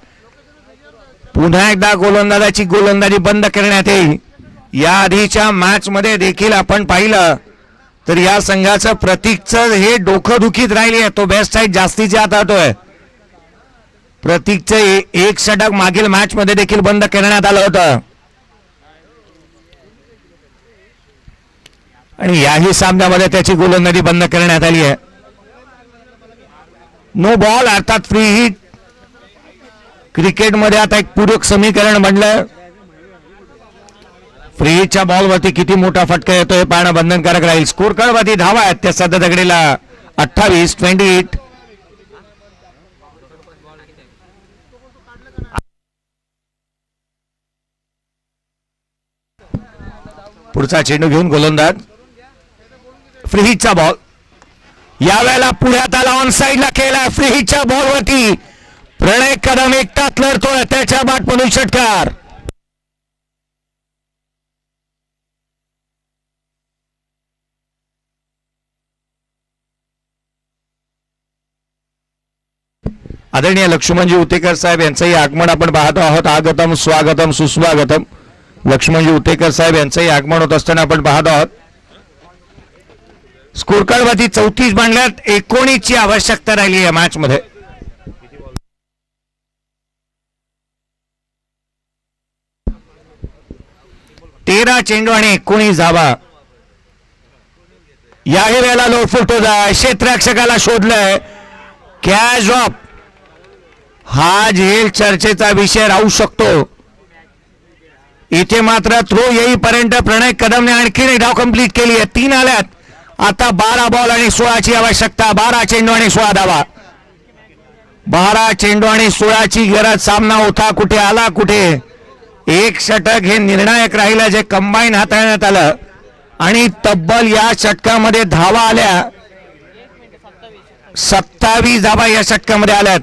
पुन्हा एकदा गोलंदाजी बंद करण्यात येईल. या आधीच्या मॅच मध्ये देखील आपण पाहिलं तर या संघाचं प्रतीकचं हे डोकं दुखीत राहिली आहे. तो बेस्ट साईड जास्तीचे हात होतोय. प्रतीकचं एक षटक मागील मॅच मध्ये देखील बंद करण्यात आलं होतं आणि याही सामन्यामध्ये त्याची गोलंदाजी बंद करण्यात आली आहे. नो बॉल अर्थात फ्री हिट क्रिकेटमध्ये आता एक पूरक समीकरण बनलं. फ्री हिटच्या बॉलवरती किती मोठा फटका येतो हे पाहणं बंधनकारक राहील. स्कोर कार्डवरती धावा आहेत त्या सध्या दगडीला 28-28. पुढचा चेंडू घेऊन गोलंदाज. फ्री हिटचा बॉल यावेळेला पुढ्यात आला. ऑन साईडला केला. फ्री हिटच्या बॉलवरती प्रणय कदम एकटाच लढतोय. त्याच्या बाटमधून षटकार. आदरणीय लक्ष्मणजी उतेकर साहेब यांचंही आगमन आपण पाहतो आहोत. आगतम स्वागतम सुस्वागतम. लक्ष्मणजी उतेकर साहेब यांचंही आगमन होत असताना आपण पाहत आहोत. स्कोर कार्डवरती 34 बांधल्यात. 19 ची आवश्यकता राहिली या मॅच मध्ये. तेरा चेंडू आणि 19 धावा. याही वेळेला लो फुटोदा क्षेत्ररक्षकाला शोधलंय. कॅच ड्रॉप हा झेल चर्चेचा विषय राहू शकतो. इथे मात्र थ्रो येईपर्यंत प्रणय कदमने आणखी एक धाव कंप्लीट केली आहे. 3 आल्यात. आता 12 बॉल आणि 16 ची आवश्यकता. 12 चेंडू आणि 16 धावा. 12 चेंडू आणि 16 ची गरज. सामना होता कुठे आला कुठे. एक षटक हे निर्णायक राहिलं जे कंबाईन हाताळण्यात आलं आणि तब्बल या षटकामध्ये धावा आल्या. 27 धावा या षटकामध्ये आल्यात.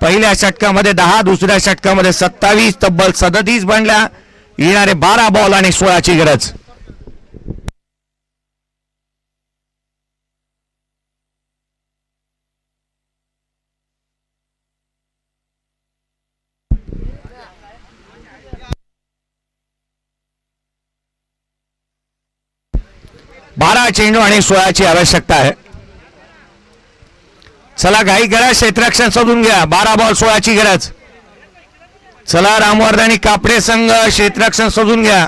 पहिल्या षटकामध्ये 10, दुसऱ्या षटकामध्ये 27, तब्बल 37 बनल्या. येणारे 12 बॉल आणि 16 ची गरज. बारा चेंडू आणि 16 ची आवश्यकता आहे. चला घाई करा. क्षेत्ररक्षण शोधून घ्या. 12 बॉल 16 ची गरज. चला रामवर्धनी कापडे संघ क्षेत्ररक्षण शोधून घ्या.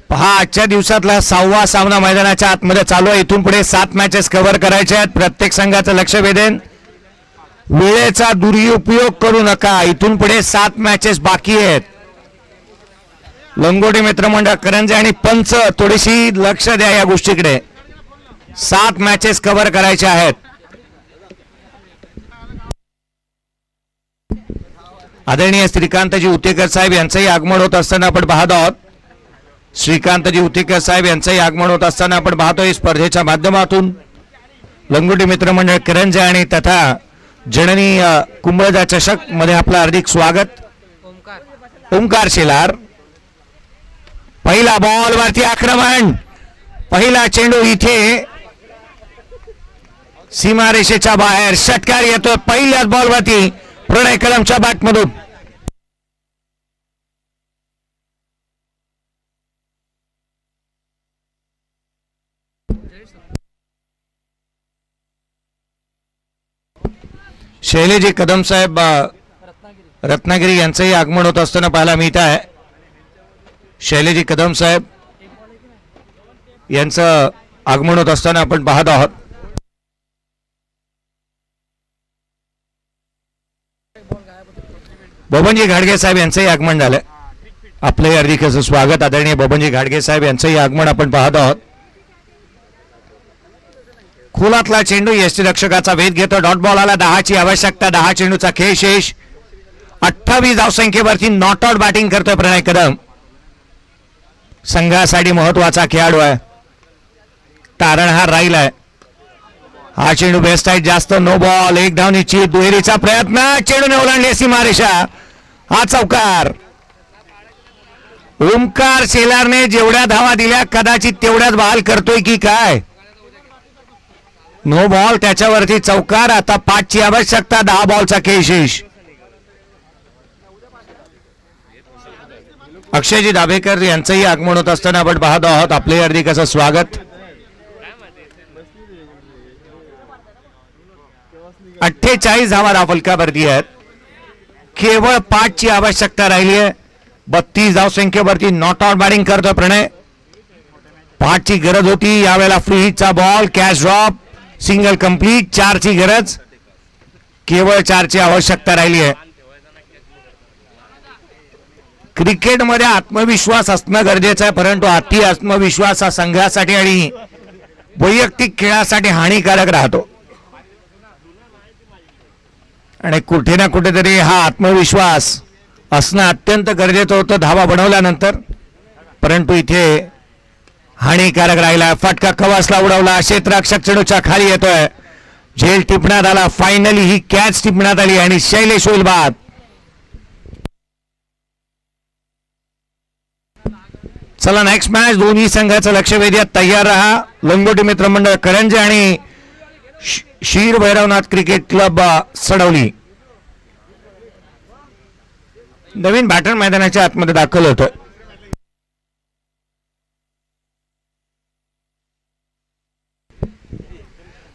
पहा आजच्या दिवसातला 6वा सामना मैदानाच्या आतमध्ये चालू आहे. इथून पुढे 7 मॅचेस कव्हर करायचे आहेत. प्रत्येक संघाचं लक्ष वेधेन. वेळेचा दुरुपयोग करू नका. इथून पुढे 7 मॅचेस बाकी आहेत. लंगोटी मित्रमंडळ करंजे आणि पंच थोडीशी लक्ष द्या या गोष्टीकडे. 7 मॅचेस कव्हर करायचे आहेत. आदरणीय श्रीकांतजी उतेकर साहेब यांचंही आगमन होत असताना आपण पाहत आहोत. श्रीकांतजी उतेकर साहेब यांचंही आगमन होत असताना आपण पाहतोय. स्पर्धेच्या माध्यमातून लंगोटी मित्रमंडळ करंजे आणि तथा जननी कुंभळजा चषक मध्ये आपलं हार्दिक स्वागत. ओंकार शेलार. पहिला बॉल वरती आक्रमण. पहिला चेंडू इथे सीमारेषेच्या बाहेर. षटकार येतोय पहिल्याच बॉलवरती प्रणय कदमच्या बॅटमधून. शैलेजी कदम साहेब रत्नागिरी यांचंही आगमन होत असताना पाहायला मिळत आहे. शैलेजी कदम साहेब यांचं आगमन होत असताना आपण पाहत आहोत. बबनजी घाडगे साहेब यांचंही आगमन झालं. आपलंही हार्दिक असं स्वागत. आदरणीय बबनजी घाडगे साहेब यांचंही आगमन आपण पाहत आहोत. खोलातला चेंडू यष्टीरक्षकाचा वेध घेतो. डॉट बॉल आला. 10ची आवश्यकता. 10 चेंडूचा खेळ शेष. 28 धावसंख्येवरती नॉट आउट बॅटिंग करतोय प्रणय कदम. संघासाठी महत्वाचा खेळाडू आहे. तारणहार राहिलाय. हा चेंडू बेस्ट आहे. जास्त नो बॉल. एक धावनीची दुहेरीचा प्रयत्न. चेंडूने ओलांडली सीमारेषा. हा चौकार. ओमकार शेलारने जेवढ्या धावा दिल्या कदाचित तेवढ्याच बहाल करतोय की काय. No ball. त्याच्यावरती चौकार. आता 5ची आवश्यकता. 10 बॉलचा खेळ शेष. अक्षयजी दाभेकर यांचंही आगमन होत असताना आपण पाहतो आहोत. आपले हार्दिक असं स्वागत. 48 धावा फलकावरती आहेत. केवळ 5ची आवश्यकता राहिली आहे. 32 धावसंख्येवरती नॉट आउट बॅटिंग करतो प्रणय. 5ची गरज होती. यावेळेला फ्री हिटचा ball. Catch drop. Single complete. 4ची गरज. केवळ 4ची आवश्यकता राहिली आहे. क्रिकेटमध्ये आत्मविश्वास असणं गरजेचं आहे, परंतु अति आत्मविश्वास हा संघासाठी आणि वैयक्तिक खेळासाठी हानिकारक राहतो. आणि कुठे ना कुठेतरी हा आत्मविश्वास असणं अत्यंत गरजेचं होतं धावा बनवल्यानंतर, परंतु इथे हानिकारक राहिला. फटका कवासला उडवला. क्षेत्ररक्षक चेंडूच्या खाली येतोय. झेल टिपण्यात आला. फायनली ही कॅच टिपण्यात आली आणि शैलेश होईल बाद. चला नेक्स्ट मॅच. दोन्ही संघाचं लक्ष वेधूयात. तयार रहा. लंगोटी मित्रमंडळ करंजे आणि शीर भैरवनाथ क्रिकेट क्लब सडवली. नवीन बॅटर मैदानाच्या आतमध्ये दाखल होतोय.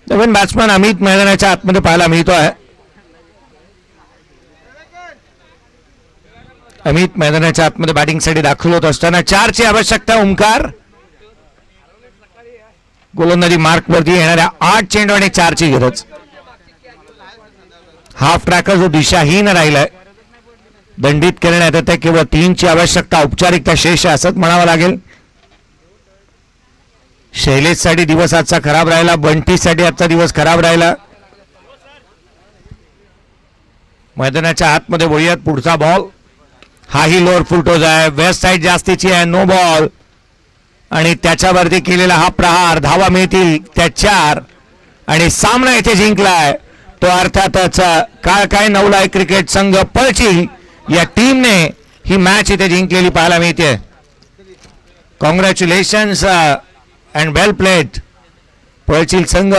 नवीन बॅट्समॅन अमित मैदानाच्या आतमध्ये पाहायला मिळतोय. अमित मैदानाच्या आतमध्ये बॅटिंगसाठी दाखल होत असताना 4ची आवश्यकता. ओमकार गोलंदाजी मार्क वरती येणाऱ्या 8 चेंडू आणि 4ची गरज. हाफ ट्रॅकर जो दिशाहीन राहिलाय दंडित करण्यात येते. केवळ 3ची आवश्यकता. औपचारिकता शेष आहे असंच म्हणावं लागेल. शैलेशसाठी दिवस आजचा खराब राहिला. बंटीसाठी आजचा दिवस खराब राहिला. मैदानाच्या आतमध्ये वळूयात. पुढचा बॉल. हाही लोअर फुलटोज आहे. वेस्ट साईड जास्तीची आहे. No ball. आणि त्याच्यावरती केलेला हा प्रहार. धावा मिळतील त्या 4 आणि सामना इथे जिंकलाय तो अर्थातच काय नवलाय क्रिकेट संघ पळची या टीमने ही मॅच इथे जिंकलेली पाहायला मिळते. कॉंग्रॅच्युलेशन्स अँड वेल प्लेड पळचील संघ.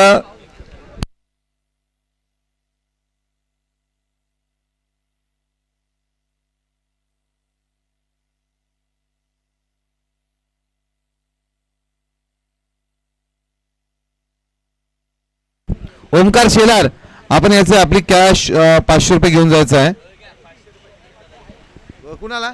ओमकार शेलार, आपण याचे आपली कॅश 500 रुपये घेऊन जायचं आहे. कुणाला